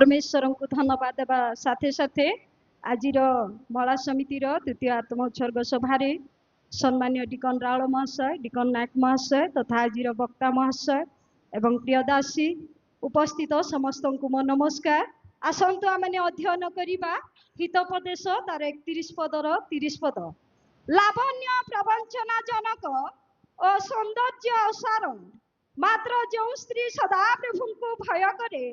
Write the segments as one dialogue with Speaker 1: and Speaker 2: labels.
Speaker 1: परमेश्वर को धन्यवाद देवा साथे साथे आज मला समिति तृतीय आत्म उत्सर्ग सभार सम्मान्य डिकन रावल महाशय, डिकन नायक महाशय तथा आज वक्ता महाशय एवं प्रियदासी उपस्थित समस्त को मो नमस्कार। आसतु आम अध्ययन करवा हितोपदेश तार 31 पदर 30 पद। लावण्य प्रवंचना जनक और सौंदर्य असार मात्र जो स्त्री सदा प्रभु को भय करे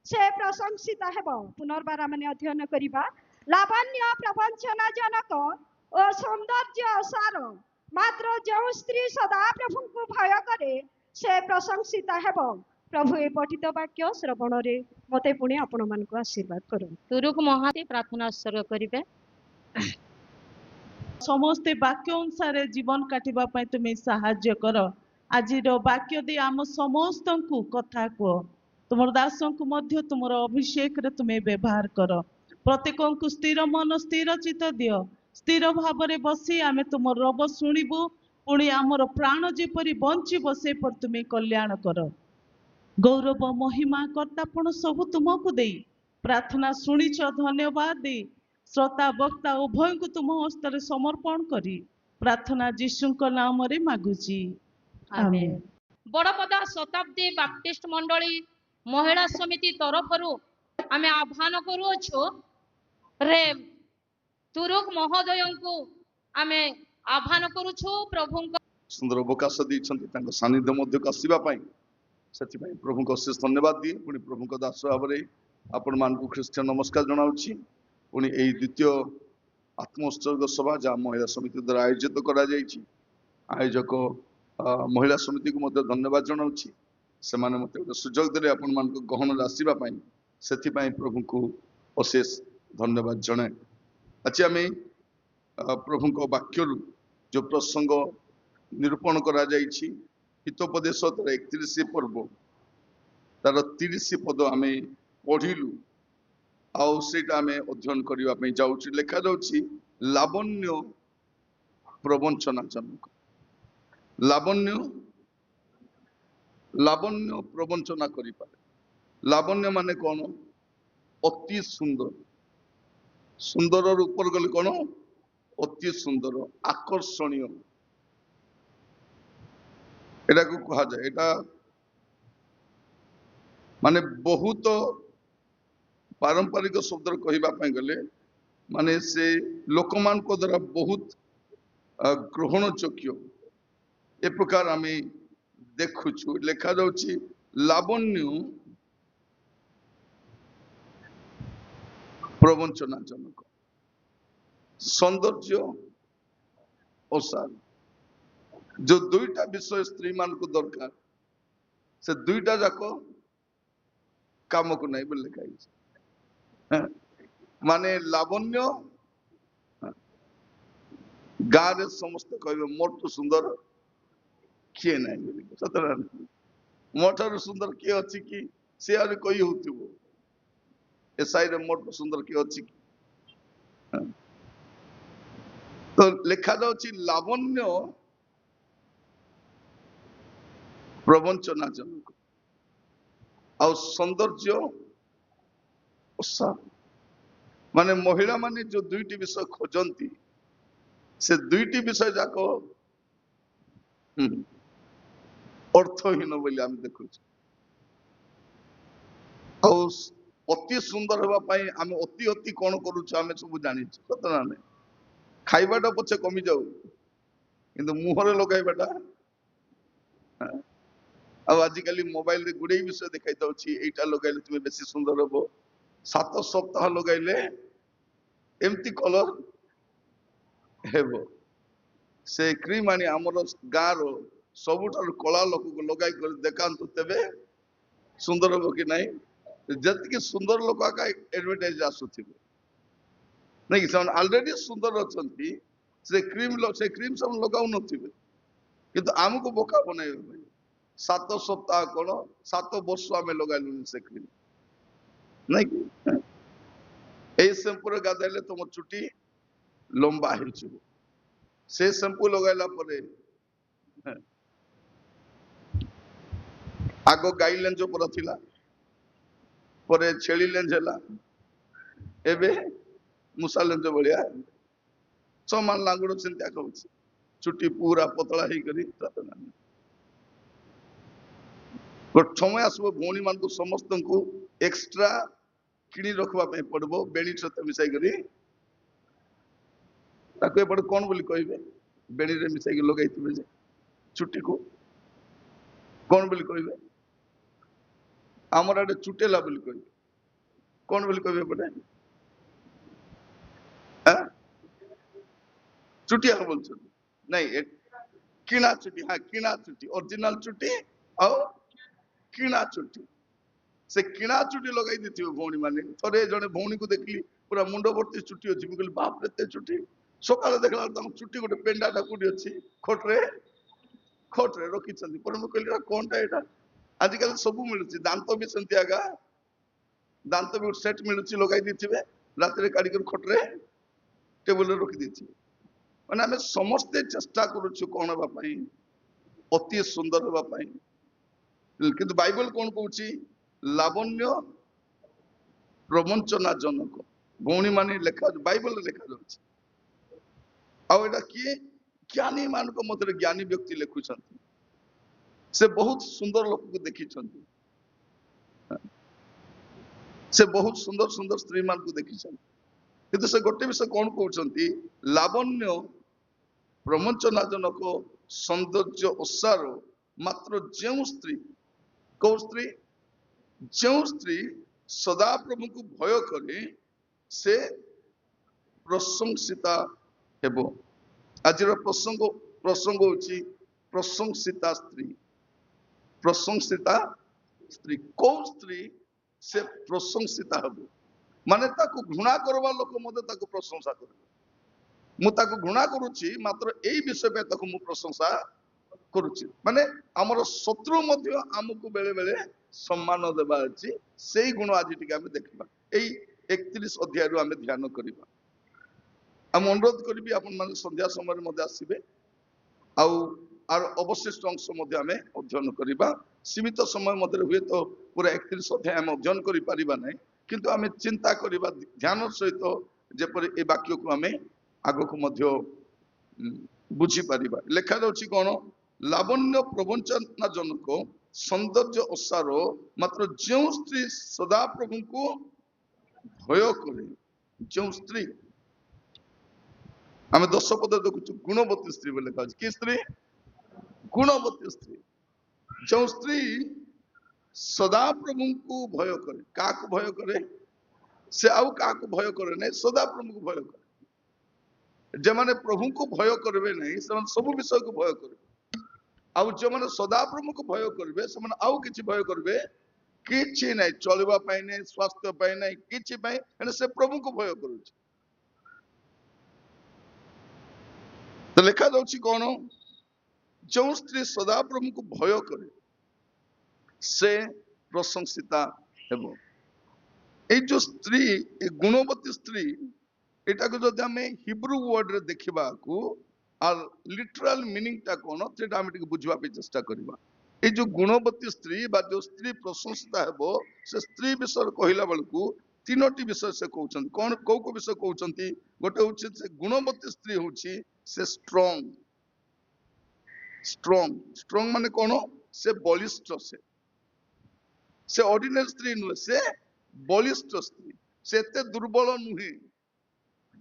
Speaker 1: से प्रशंसित हेब। पुनर्बार आम अध्ययन करवा लावण्य प्रवंचना जनक और सौंदर्य असार मात्र जो स्त्री सदा प्रभु को भय करे से प्रशंसित हेब। प्रभु ए पठित वाक्य श्रवण रे मते पुणी आपण मान को आशीर्वाद करूँ।
Speaker 2: तुरुक महाती प्रार्थना उत्सर्ग करिवे।
Speaker 3: समस्ते वाक्य अनुसार जीवन काटिबा पई तुमे सहाय्य कर। आज वाक्य दे आम समस्त को कथा कह तुम दास को मध्य तुम अभिषेक रे तुमे व्यवहार कर। प्रत्येक को स्थिर मन स्थिर चित्त दियो। स्थिर भाव रे बसी आमे तुम रब शुणिबु पुणी आमर प्राण जेपरी बंचिब से पर तुमे कल्याण कर। गौरव महिमा कर्तापण सबु तुमको दे प्रार्थना शुणिच धन्यवाद दे श्रोता वक्ता उभय को तुम हस्तर समर्पण करी प्रार्थना जीशु नाम रे मागुची आमेन।
Speaker 2: बड़पदा शताब्दी बाप्टिस्ट मंडली महिला समिति तरफ आमे आह्वान करूछु रे तुरुक महोदय को आमे आह्वान करूछु। प्रभु
Speaker 4: सुंदर अवकाश दी सानिध्य मध्य आसवा से प्रभु को अशेष धन्यवाद दिए। पुणी प्रभु को दास भाव में आपण मान ख्रीष्टियन नमस्कार जनाऊँगी। पुणी यही द्वितीय आत्म उत्सर्ग सभा जहाँ महिला समिति द्वारा आयोजित करा आयोजक महिला समिति को मध्य धन्यवाद जनाऊँगी। से मत गोटे सुजोग देते आपण मान गहन आसवाई से प्रभु को अशेष धन्यवाद जनाए। आज आम प्रभु को वाक्य जो प्रसंग निरूपण करा हितोपदेश तार 31 पर्व तार 30 पद आम पढ़िलु आईटा आम अध्ययन करने जाऊँ। लिखा जाऊँगी लावण्य प्रवंचना जनक। लावण्य लावण्य प्रवंचना करि पारे। लावण्य माने कौन? अति सुंदर। सुंदर ऊपर गले कौन? अति सुंदर आकर्षणीय एटा को कहा जाए। एटा माने बहुत पारंपरिक शब्द कहवाई गले माने से लोक मान को द्वारा बहुत ग्रहण योग्य ए प्रकार आम देखुचु। लिखा जाऊँगी लावण्य प्रवंचना जनक सौंदर्य असार। जो दुईटा विषय स्त्री मान को दरकार से दुईटा जाक काम को नहीं बोले लिखा माने लावण्य गाँव समस्त कहे मोर सुंदर किए ना सतरा मोटर सुंदर किए अच्छी कि सी आज कही हो साई मोट सुंदर किए अच्छी तो लिखा जाऊँगी लावण्य प्रवंचना जनक आ सौंदर्य माने महिला माने जो दुईटी विषय खोजती से दुईटी विषय जाक अर्थहीन बोली आम देखु। अति सुंदर होगापाई आम अति अति कौन करुच आम सब जानी सतना ना खाइबाटा पछे कमी जाऊ किंतु मुहरे लगाइबाटा आजिकल मोबाइल रे गुड़े विषय देखा था लगे तुम बेसी सुंदर हम 7 सप्ताह लगाइले एमती कलर हेब से क्रीम आनी आमर गाँव सबुठ कला लोक को लगाई कर देखातु तेबे सुंदर हम कि नहीं। जी सुंदर लोक आका एडवर्टाइज आसुवे नहीं कि ऑलरेडी सुंदर अच्छा से क्रीम सब लगाऊ नथिबे आमको बोका बनइबे 7 सप्ताह कौन 7 वर्ष आम लगाइलु से क्रीम नहीं कि यही शैम्पू गाधेले तुम चुटी लंबा से शैम्पू लगाइला परे आग गाइडलाइन जो पर थिला ପରେ ଛେଳି ଲେଞ୍ଜ ହେଲା, ଏବେ ମୂଷା ଲେଞ୍ଜ ଭଳିଆ ସମାନ ଲାଙ୍ଗୁଡ଼ ଚିନ୍ତା କରୁଛି, ଚୁଟି ପୁରା ପତଳା ହେଇକରି ଗୋଟେ ସମୟ ଆସିବ ଭଉଣୀ ମାନଙ୍କୁ ସମସ୍ତଙ୍କୁ ଏକ୍ସଟ୍ରା କିଣି ରଖିବା ପାଇଁ ପଡିବ, ବେଣୀ ସହିତ ମିଶାଇକରି ତାକୁ ଏପଟେ କଣ ବୋଲି କହିବେ, ବେଣୀରେ ମିଶାଇକି ଲଗାଇଥିବେ ଯେ ଚୁଟିକୁ କଣ ବୋଲି କହିବେ, ଆମର ଆଡେ ଚୁଟେଲା ବୋଲି କହିବେ, କଣ ବୋଲି କହିବେ ଏପଟେ ଚୁଟିଆ ବୋଲୁଛନ୍ତି ନାଇଁ, କିଣା ଚୁଟି, ହଁ କିଣା ଚୁଟି, ଅରିଜିନାଲ ଚୁଟି ଆଉ କିଣା ଚୁଟି, ସେ କିଣା ଚୁଟି ଲଗାଇ ଦେଇଥିବେ ଭଉଣୀ ମାନେ। ଥରେ ଜଣେ ଭଉଣୀକୁ ଦେଖିଲି ପୁରା ମୁଣ୍ଡ ଭର୍ତ୍ତି ଚୁଟି ଅଛି, ମୁଁ କହିଲି ବାପରେ ଏତେ ଚୁଟି, ସକାଳେ ଦେଖିଲା ବେଳକୁ ତାଙ୍କ ଚୁଟି ଗୋଟେ ପେଣ୍ଡାଟା କୋଉଠି ଅଛି, ଖଟରେ ରଖିଛନ୍ତି। ପରେ ମୁଁ କହିଲି କଣଟା ଏଇଟା, ଆଜିକାଲି ସବୁ ମିଳୁଛି, ଦାନ୍ତ ବି ସେମିତି ଆଗା, ଦାନ୍ତ ବି ଗୋଟେ ସେଟ୍ ମିଳୁଛି, ଲଗାଇ ଦେଇଥିବେ, ରାତିରେ କାଢିକରି ଖଟରେ ଟେବୁଲରେ ରଖିଦେଇଥିବେ। ମାନେ ଆମେ ସମସ୍ତେ ଚେଷ୍ଟା କରୁଛୁ କଣ ହେବା ପାଇଁ, ଅତି ସୁନ୍ଦର ହେବା ପାଇଁ, କିନ୍ତୁ ବାଇବଲ କଣ କହୁଛି, ଲାବଣ୍ୟ ପ୍ରବଞ୍ଚନା ଜନକ ଭଉଣୀ ମାନେ ଲେଖା, ବାଇବଲରେ ଲେଖାଯାଉଛି। ଆଉ ଏଇଟା କିଏ, ଜ୍ଞାନୀ ମାନଙ୍କ ମଧ୍ୟରେ ଜ୍ଞାନୀ ବ୍ୟକ୍ତି ଲେଖୁଛନ୍ତି, ସେ ବହୁତ ସୁନ୍ଦର ଲୋକକୁ ଦେଖିଛନ୍ତି, ସେ ବହୁତ ସୁନ୍ଦର ସୁନ୍ଦର ସ୍ତ୍ରୀ ମାନଙ୍କୁ ଦେଖିଛନ୍ତି, କିନ୍ତୁ ସେ ଗୋଟେ ବିଷୟ କଣ କହୁଛନ୍ତି, ଲାବଣ୍ୟ ପ୍ରବଞ୍ଚନା ଜନକ ସୌନ୍ଦର୍ଯ୍ୟ ଓସାର ମାତ୍ର ଯେଉଁ ସ୍ତ୍ରୀ, କୋଉ ସ୍ତ୍ରୀ, ଯେଉଁ ସ୍ତ୍ରୀ ସଦାପ୍ରଭୁଙ୍କୁ ଭୟ କରେ ସେ ପ୍ରଶଂସିତା ହେବ। ଆଜିର ପ୍ରସଙ୍ଗ ହଉଛି ପ୍ରଶଂସିତା ସ୍ତ୍ରୀ, ପ୍ରଶଂସିତା ସ୍ତ୍ରୀ, କୋଉ ସ୍ତ୍ରୀ ସେ ପ୍ରଶଂସିତା ହେବ, ମାନେ ତାକୁ ଘୃଣା କରିବା ଲୋକ ମଧ୍ୟ ତାକୁ ପ୍ରଶଂସା କରିବେ, ମୁଁ ତାକୁ ଘୃଣା କରୁଛି ମାତ୍ର ଏଇ ବିଷୟ ପାଇଁ ତାକୁ ମୁଁ ପ୍ରଶଂସା କରୁଛି, ମାନେ ଆମର ଶତ୍ରୁ ମଧ୍ୟ ଆମକୁ ବେଳେ ବେଳେ ସମ୍ମାନ ଦେବା ଅଛି, ସେଇ ଗୁଣ ଆଜି ଟିକେ ଆମେ ଦେଖିବା, ଏଇ 31 ଅଧ୍ୟାୟରୁ ଆମେ ଧ୍ୟାନ କରିବା। আমি অনুরোধ করিবি আপন মানে সন্ধ্যা সময়ের মধ্যে আসবে, আর অবশিষ্ট অংশ মধ্যে আমি অধ্যয়ন করিবা, সীমিত সময় মধ্যে হুয়ে তো পুরা 31 অধ্যায় আমি অধ্যয়ন করি পারিবা নাই, কিন্তু আমি চিন্তা করিবা ধ্যান সহিত যেপরি এই বাক্যକୁ আমি আগକୁ ମଧ୍ୟ বুঝি পারিবা। লেখা যাচ্ছে কোন, লাবণ্য প্রবঞ্চনা জনক সৌন্দর্য ওসার মাত্র ଯେଉଁ স্ত্রী সদা প্রভুଙ୍କୁ ভয় করে, ଯେଉଁ স্ত্রী, ଆମେ 10 ପଦ ଦେଖୁଛୁ ଗୁଣବତୀ ସ୍ତ୍ରୀ ବୋଲି ଲେଖା ଅଛି, କି ସ୍ତ୍ରୀ, ଗୁଣବତୀ ସ୍ତ୍ରୀ, ଯେଉଁ ସ୍ତ୍ରୀ ସଦାପ୍ରଭୁଙ୍କୁ ଭୟ କରେ, କାହାକୁ ଭୟ କରେ, ସେ ଆଉ କାହାକୁ ଭୟ କରେ ନାହିଁ, ସଦାପ୍ରଭୁଙ୍କୁ ଭୟ କରେ, যেମାନେ ପ୍ରଭୁଙ୍କୁ ଭୟ କରିବେ ନାହିଁ ସେମାନେ ସବୁ ବିଷୟକୁ ଭୟ କରିବେ, ଆଉ ଯେଉଁମାନେ ସଦାପ୍ରଭୁଙ୍କୁ ଭୟ କରିବେ ସେମାନେ ଆଉ କିଛି ଭୟ କରିବେ କିଛି ନାହିଁ, ଚଳିବା ପାଇଁ ନାହିଁ, ସ୍ୱାସ୍ଥ୍ୟ ପାଇଁ ନାହିଁ, କିଛି ପାଇଁ, ହେଲେ ସେ ପ୍ରଭୁଙ୍କୁ ଭୟ କରୁଛି। ତ ଲେଖା ଯାଉଛି କଣ, ଯେଉଁ ସ୍ତ୍ରୀ ସଦାପ୍ରଭୁଙ୍କୁ ଭୟ କରେ ସେ ପ୍ରଶଂସିତା ହେବ। ଏଇ ଯୋଉ ସ୍ତ୍ରୀ, ଏ ଗୁଣବତୀ ସ୍ତ୍ରୀ, ଏଟାକୁ ଯଦି ଆମେ ହିବ୍ରୁ ୱାର୍ଡରେ ଦେଖିବାକୁ আর লিটারাল মিনিংটা কোন সেটা আমি ଟିକେ ବୁଝିବା ପାଇଁ ଚେଷ୍ଟା କରିବା। এই ଯୋଉ ଗୁଣବତୀ ସ୍ତ୍ରୀ ବା ଯୋଉ ସ୍ତ୍ରୀ ପ୍ରଶଂସିତା ହେବ, ସେ ସ୍ତ୍ରୀ ବିଷୟରେ କହିଲା ବେଳକୁ ତିନୋଟି ବିଷୟ ସେ କହୁଛନ୍ତି। କଣ କୋଉ କୋଉ ବିଷୟ କହୁଛନ୍ତି? ଗୋଟେ ହଉଛି ସେ ଗୁଣବତୀ ସ୍ତ୍ରୀ ହଉଛି ସେ ଷ୍ଟ୍ରଙ୍ଗ, ଷ୍ଟ୍ରଙ୍ଗ, ଷ୍ଟ୍ରଙ୍ଗ ମାନେ କଣ? ସେ ବଳିଷ୍ଠ, ସେ ଅର୍ଡିନାରୀ ସ୍ତ୍ରୀ ନୁହେଁ, ସେ ବଳିଷ୍ଠ ସ୍ତ୍ରୀ, ସେ ଏତେ ଦୁର୍ବଳ ନୁହେଁ,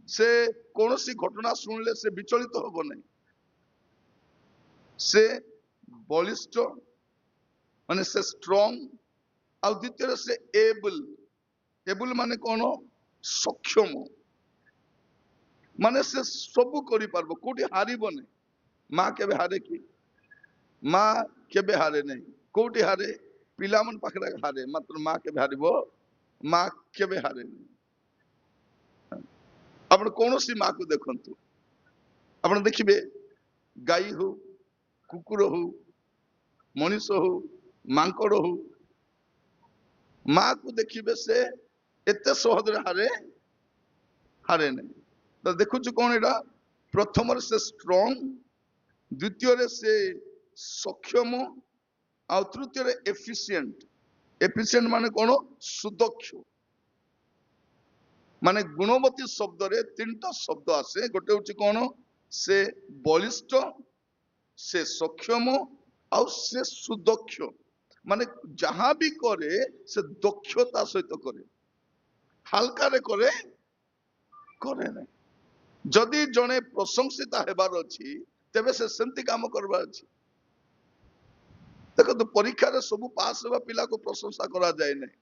Speaker 4: ସେ କୌଣସି ଘଟଣା ଶୁଣିଲେ ସେ ବିଚଳିତ ହବ ନାହିଁ, ସେ ବଳିଷ୍ଠ ମାନେ ସେ ଷ୍ଟ୍ରଙ୍ଗ, ଆଉ ଦ୍ୱିତୀୟରେ ସେ ଏବୁଲ, ଏବୁଲ ମାନେ କଣ? ସକ୍ଷମ, ମାନେ ସେ ସବୁ କରିପାରିବ, କୋଉଠି ହାରିବ ନାହିଁ। ମା କେବେ ହାରେ କି? ମା କେବେ ହାରେ ନାହିଁ। କୋଉଠି ହାରେ? ପିଲାମାନ ପାଖରେ ହାରେ, ମାତ୍ର ମା କେବେ ହାରିବ? ମା କେବେ ହାରେ ନାହିଁ। ଆପଣ କୌଣସି ମାକୁ ଦେଖନ୍ତୁ, ଆପଣ ଦେଖିବେ ଗାଈ ହଉ, କୁକୁର ହଉ, ମଣିଷ ହଉ, ମାଙ୍କଡ ହଉ, ମାକୁ ଦେଖିବେ ସେ ଏତେ ସହଜରେ ହାରେ ନାହିଁ। ତ ଦେଖୁଛୁ କଣ ଏଇଟା? ପ୍ରଥମରେ ସେ ଷ୍ଟ୍ରଙ୍ଗ, ଦ୍ୱିତୀୟରେ ସେ ସକ୍ଷମ, ଆଉ ତୃତୀୟରେ ଏଫିସିଏଣ୍ଟ, एफिशिएंट माने कौन सुदक्ष माने गुणवती शब्द रे तीनटा शब्द आसे गोटे होची कौन से बलिष्ठ से सक्षम और से सुदक्ष माने जहां भी करे से दक्षता सहित करे हालका रे करे करे नहीं जदि जने प्रशंसित हेबार अछि तेबे से सेमती काम करबार अछि देखो तो परीक्षा रे सब पास हेबा पिला को प्रशंसा करा जाय नहीं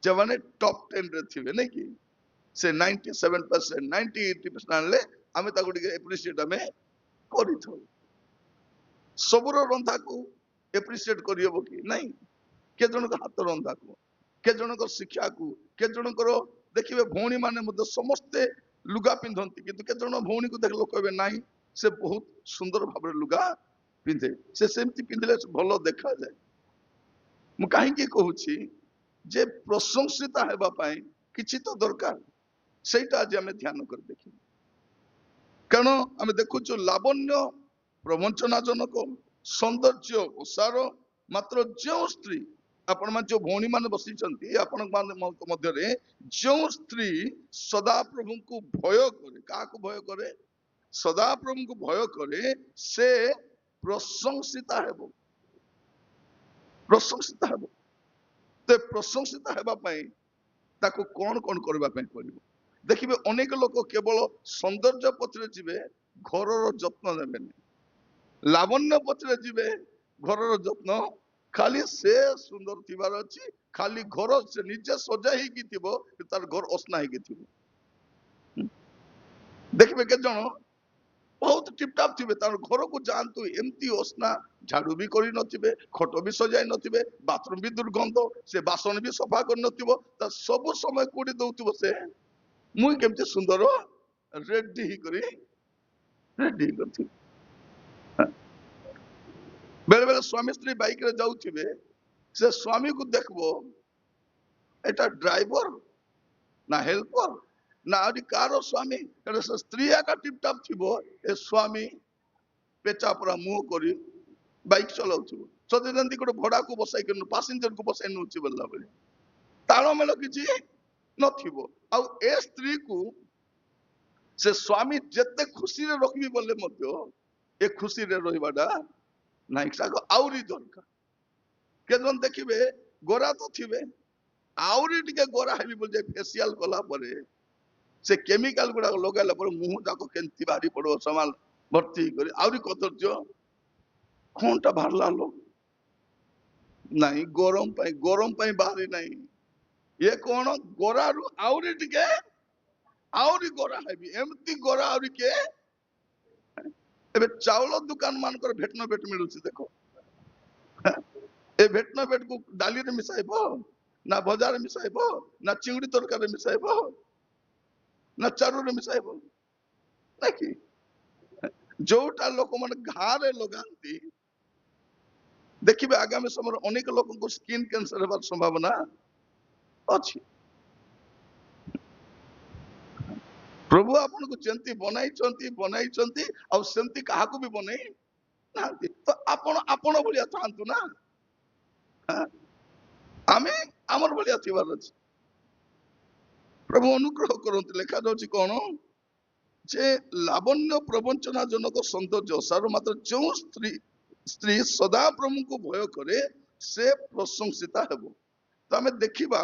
Speaker 4: जवाने टॉप 10 रे थिबे नहीं कि से 97% 90-80% आनले आमे ताको टिके एप्रिशिएट आमे करिथौ सबुर रंधा को एप्रिशिएट करियबो कि नहीं के जन को हाथ रंधा को के जन को शिक्षा को के जन को देखिबे भौणी माने मते समस्त लुगा पिंधंती किंतु के जन भौणी को देख लोक कहबे नहीं से बहुत सुंदर भाबरे लुगा पिंधे से सेमती पिंधले भलो देखा जाए मु काहे की कहूची जे प्रशंसित हेबा पई किछि तो दरकार सेटा आज आमे ध्यान कर देखि कारण आमे देखुछु लावण्य प्रवंचनाजनक सौंदर्य ओसार मात्र जो स्त्री आपण मान जो भौणी मान बसी छंती आपण मान मध्य रे जो स्त्री सदा प्रभु को भय करे का को भय करे सदा प्रभु को भय करे से प्रशंसिता हेबो ते प्रशंसिता हेबा पई ताको कोन कोन करबा पई पड़िबो देखिबे अनेक लोक केवल सौंदर्य पथरे जिबे घरर जत्न नेबेनी लावण्य पथरे जिबे घरर जत्न खाली से सुंदर थिबार अछि खाली घर से निजे सजा ही की थिबो तार घर असना ही की थिबो देखिबे के जण बहुत टिपटाप थिबे तार घर को जानतु एमती असना झाड़ू भी करी नथिबे खटो भी सजाई नथिबे बाथरूम भी दुर्गंध से बासन भी सफा कर नथिबो त सब समय कोडी दउथिबो से मुई केमते सुंदर रेडी ही करथि बेले बेले स्वामी स्त्री बाइक रे जाउथिबे से स्वामी को देखबो एटा ड्राइवर ना हेल्पर ना आदि कार स्वामी करे से स्त्री का टिपटाप थिबो ए स्वामी पेचा पूरा मुंह करी बाइक चलाउथिबो सदेनंदी को भड़ा को बसाई के पैसेंजर को बसाई नउछि बल्ला बले तालो मेलो किछि नथिबो आ ए स्त्री को से स्वामी जते खुशी रे रखबी बोले मध्य ए खुशी रे रहिबाडा नाइका को आउरी दरकार के जन देखिबे गोरा तो थिबे आउरी टिके गोरा हेबी बोल जे फेशियल कला परे से केमिकल गुडा लगाइला पर मुंह जाको केंती बारी पड़ो समाल भर्ती करी आउरी कतर्ज कोनटा भारला लो नहीं गरम पाई बाहरी नहीं ये कौन गोरा रु आउरी टिके आउरी गोरा हेबी एमती गोरा आउरी के एबे चावल दुकान मान कर भेटनो भेट मिलुछि देखो ए भेटनो भेट को डाली रे मिसाइबो ना बाजार मिसाइबो ना चिंगड़ी तरकारी मिसाइबो ना चारू रे मिसाइबो देखि जोटा लोक मन घारे लगांती देखिबे आगामी समय अनेक लोक को स्किन कैंसर हेबार संभावना अछि प्रभु आपन को चंती बनाई चंती और सेमती काहा को भी बनै नांती तो आपन भलिया थांतु ना आमे हमर भलिया थिबार अछि प्रभु अनुग्रह करंत लेखा जाउछि कोन जे लावण्य प्रवंचना जनक सौंदर्य सार मात्र जो स्त्री सदा प्रभु को भय करे से प्रशंसिता हेबो तो आमे देखिबा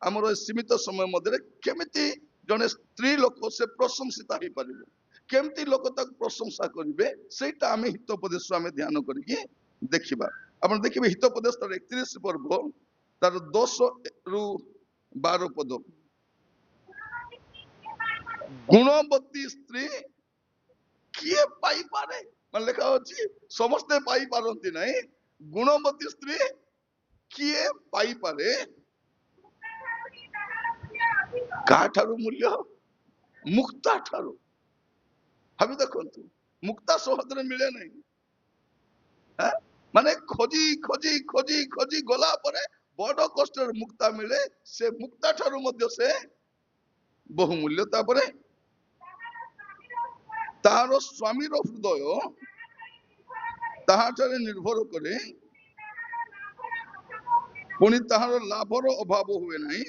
Speaker 4: हमर सीमित समय मध्य केमिति जने स्त्री लोक से प्रशंसिता ही परिबे केमती लोक तक प्रशंसा करिवे सेटा आमे हितोपदेश आमे ध्यान करिके देखिबा आपण देखिबे हितोपदेश तर 31 पर्व तार 10 रु 12 पद गुणवती स्त्री किए पाई पारे मन लेखा अछि समस्त पाई पारंती नहीं गुणवती स्त्री किए पाई पारे काठारु मूल्य मुक्ता ठारु हबी देखंतु मुक्ता सहदरे मिले नहीं है माने खोजी खोजी खोजी खोजी गला परे बड़ कष्ट मुक्ता मिले से मुक्ता ठारु मध्य से बहुमूल्यता परे तार स्वामी रो हृदय ताहाठारे निर्भर करे पुणी ताहार लाभर अभाव हुए नहीं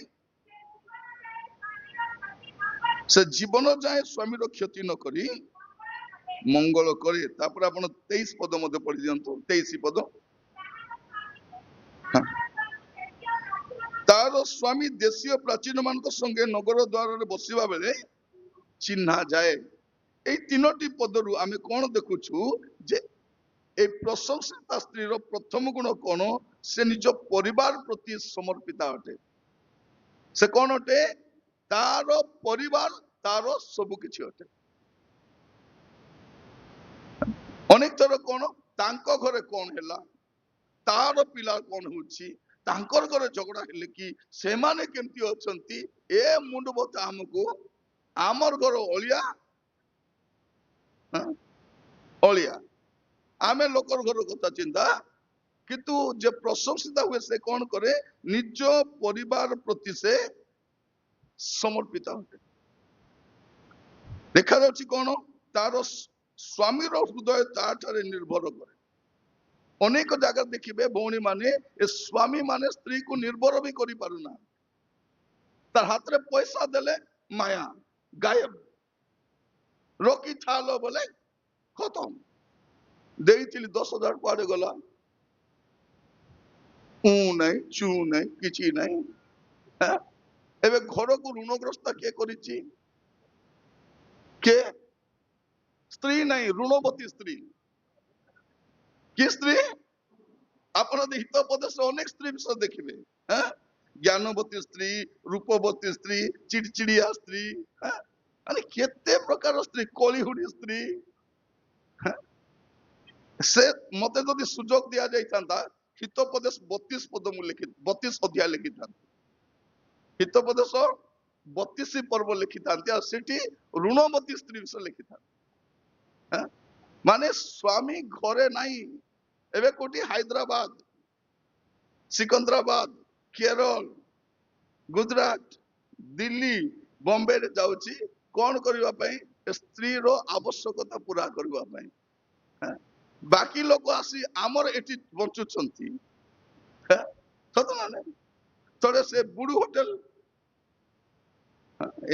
Speaker 4: से जीवन जाए स्वामी क्षति न करी मंगल करे तापर आपण 23 पद मध्य पढ़ी दियंतु 23 पद हाँ। तार स्वामी देशीय प्राचीन मान संगे नगर द्वार रे बसिबा बेले चिन्हा जाए এই তিনটি পদরু আমি কোন দেখুছু যে এই প্রশংসিতা স্ত্রীর প্রথম গুণ কোন সে নিজ পরিবার প্রতি সমর্পিতা অটে সে কোন অটে তার পরিবার তার সবু কিছু অটে অনেক থর কোন তাঙ্ক ঘরে কোন হেলা তার পিলা কোন হচ্ছে তাঙ্কর ঘরে ঝগড়া হেলে কি সেমানে কেমতি অছন্তি এ মুন্ড বতা আমকু আমর ঘর অলিয়া অলিয়া आमे लोकर घर कथा चिंता किंतु जे प्रशंसिता हुए से कौन करे निज परिवार प्रति से समर्पित होते देखा जाउछि कौन तार स्वामी हृदय ताठारे निर्भर करे अनेक जगह देखिबे भौणी माने ए स्वामी माने स्त्री को निर्भर भी करि पारुना तार हाथ रे पैसा देले माया गायब रोकी थालो बोले खत्म देइथिली 10,000 कुआडे गला नहीं चू नहीं किछि नहीं एबे घर को ऋणग्रस्त के करिछि के स्त्री नहीं ऋणवती स्त्री कि स्त्री आपण हित प्रदेश अनेक स्त्री विषय देखिबे ज्ञानवती स्त्री रूपवती स्त्री चिड़चिड़िया स्त्री अरे केते प्रकार स्त्री कलिहुडी स्त्री से मते जदि सुजोग दिया जाइतांता हितोपदेश 32 पद मु लिखि 32 अध्याय लिखितांती हितोपदेश 32 पर्व लिखितांती आ सेठी ऋणवती स्त्री विषय लिखिता माने स्वामी घरे नाही एबे कोठी हैदराबाद सिकंदराबाद केरल गुजरात दिल्ली बॉम्बे रे जाउची कोन करबा पई स्त्री रो आवश्यकता पूरा करबा पई बाकी लोग आसी आमर एटी बंचुछंती सत माने थोड़े से बुडू होटल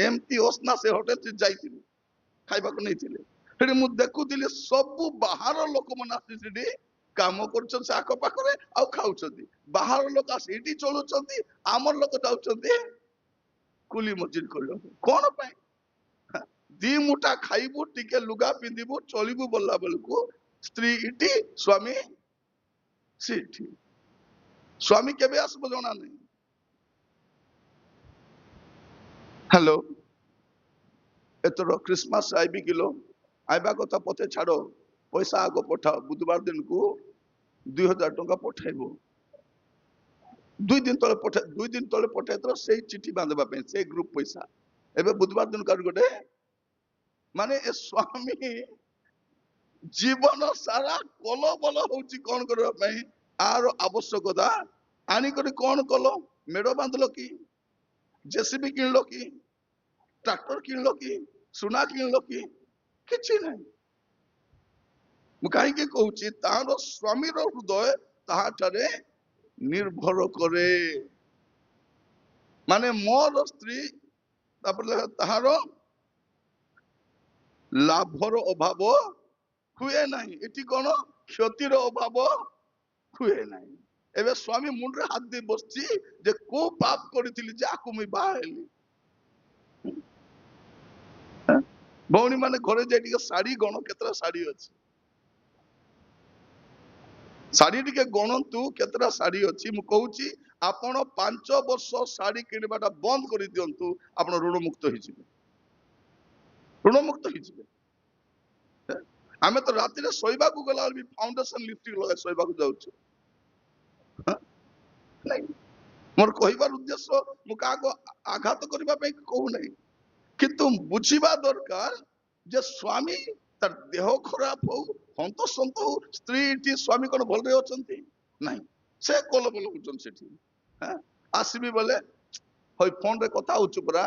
Speaker 4: एमती ओसना से होटल से जाइतिली खाइबा को नहीं थिले फेर मु देखुतिली सब बाहर लोक मन आसी सिडी काम करछन से आको पाखरे आ खाउछंती बाहर लोक आसी एटी चलुछंती आमर लोक जाउछंती कुली मजदूर करलो कोन पई दी मुठा खाइबू टिके लुगा पिंदिबू चलिबू बोलला बेलकू स्त्री इटी स्वामी सीठी स्वामी केबे आसबो जणा नहीं हेलो एतरो क्रिसमस आइबी किलो आइबा कथा पते छाड़ो पैसा आगो पठाओ बुधवार दिन को 2000 टंका पठाइबो 2 दिन तले पठाइ तो से चिट्ठी बांधबा पे से ग्रुप पैसा एबे बुधवार दिन कर गोटे माने ए स्वामी जीवन सारा कल बल होची कौन करबा पई आर आवश्यकता आनी करी कौन कलो मेड़ बांधलो कि जेसीबी किनलो कि ट्रैक्टर किनलो कि सुना किनलो कि किछि नहीं मु काहे के कहूची तार स्वामी रो हृदय ताहा ठारे निर्भर करे माने मोर स्त्री तापर ताहार लाभर अभाव हुए नहीं एटी कोन क्षतिर अभाव हुए नहीं एबे स्वामी मुंड रे हाथ दे बसची जे को पाप करिथिली जे आकु मई बाहेली भौणी माने घरे जे टिके साड़ी गण केतरा साड़ी अछि साड़ी टिके गणंतु केतरा साड़ी अछि मु कहूची आपण 5 वर्ष साड़ी किनबाटा बंद करि दियंतु आपण ऋण मुक्त होई जिवे आमे तो राति रे सोइबा को गला भी फाउंडेशन लिपस्टिक लगा सोइबा को जाउछु नहीं मोर कहिबार उद्देश्य मु का को आघात करबा पे कहू नहीं किंतु बुझिबा दरकार जे स्वामी तार देह खराब हो हंत संत हो स्त्री टी स्वामी कोन भल रे अछंती नहीं से कोल बोल होचन सेठी आसीबी बोले होय फोन रे कथा होछु परा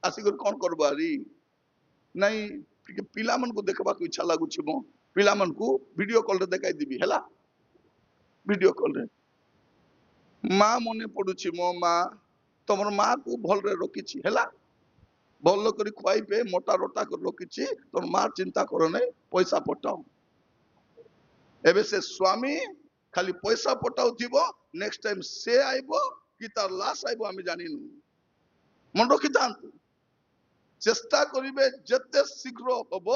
Speaker 4: आसी कर कोन करबारी नहीं पिला मन को देखबा को इच्छा लागु छिमो पिला मन को वीडियो कॉल रे देखाई दिबी हैला वीडियो कॉल रे ମା ମନେ ପଡୁଛି ମୋ ମା ତମର ମା କୁ ଭଲରେ ରଖିଛି ହେଲା, ଭଲ କରି ଖୁଆଇ ପେ ମୋଟା ରୋଟା କରି ରଖିଛି, ତମ ମା ଚିନ୍ତା କର ନାହିଁ, ପଇସା ପଠାଅ। ଏବେ ସେ ସ୍ୱାମୀ ଖାଲି ପଇସା ପଠାଉଥିବ, ନେକ୍ସଟ ଟାଇମ ସେ ଆଇବ କି ତାର ଲାଶ ଆଇବ ଆମେ ଜାଣିନୁ। ମନେ ରଖିଥାନ୍ତୁ, ଚେଷ୍ଟା କରିବେ ଯେତେ ଶୀଘ୍ର ହବ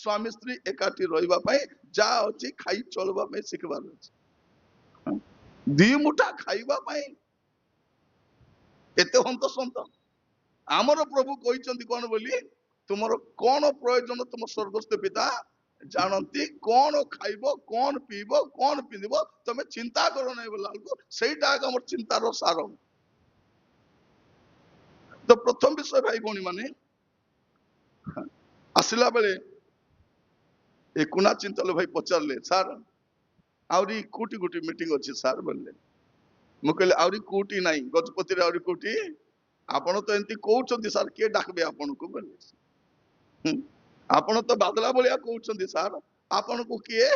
Speaker 4: ସ୍ୱାମୀ ସ୍ତ୍ରୀ ଏକାଠି ରହିବା ପାଇଁ, ଯାହା ଅଛି ଖାଇ ଚଳିବା ପାଇଁ ଶିଖିବାର ଅଛି। ଦି ମୁଠା ଖାଇବା ପାଇଁ ଏତେ ହନ୍ତସନ୍ତ। ଆମର ପ୍ରଭୁ କହିଛନ୍ତି କଣ ବୋଲି, ତୁମର କଣ ପ୍ରয়োଜନ ତୁମ ସ୍ୱର୍ଗସ୍ଥ ପିତା ଜାଣନ୍ତି, କଣ ଖାଇବ, କଣ ପିଇବ, କଣ ପିନ୍ଧିବ, ତମେ ଚିନ୍ତା କର ନାହିଁ ବୋଲା ବେଳକୁ ସେଇଟା ଆମର ଚିନ୍ତାର ସାର। ତ ପ୍ରଥମ ବିଷୟ ଭାଇ ଭଉଣୀ ମାନେ, ଆସିଲା ବେଳେ ଏ କୁନା ଚିନ୍ତାଲ ଭାଇ ପଚାରିଲେ, ସାର୍ ଆହୁରି କୋଉଠି କୋଉଠି ମିଟିଂ ଅଛି ସାର୍ ବୋଲିଲେ। ମୁଁ କହିଲି ଆହୁରି କୋଉଠି ନାହିଁ, ଗଜପତିରେ ଆହୁରି କୋଉଠି, ଆପଣ ତ ଏମିତି କହୁଛନ୍ତି ସାର୍, କିଏ ଡାକବେ ଆପଣଙ୍କୁ ବୋଲେ। ଆପଣ ତ ବାଦଲା ଭଳିଆ କହୁଛନ୍ତି ସାର୍, ଆପଣଙ୍କୁ କିଏ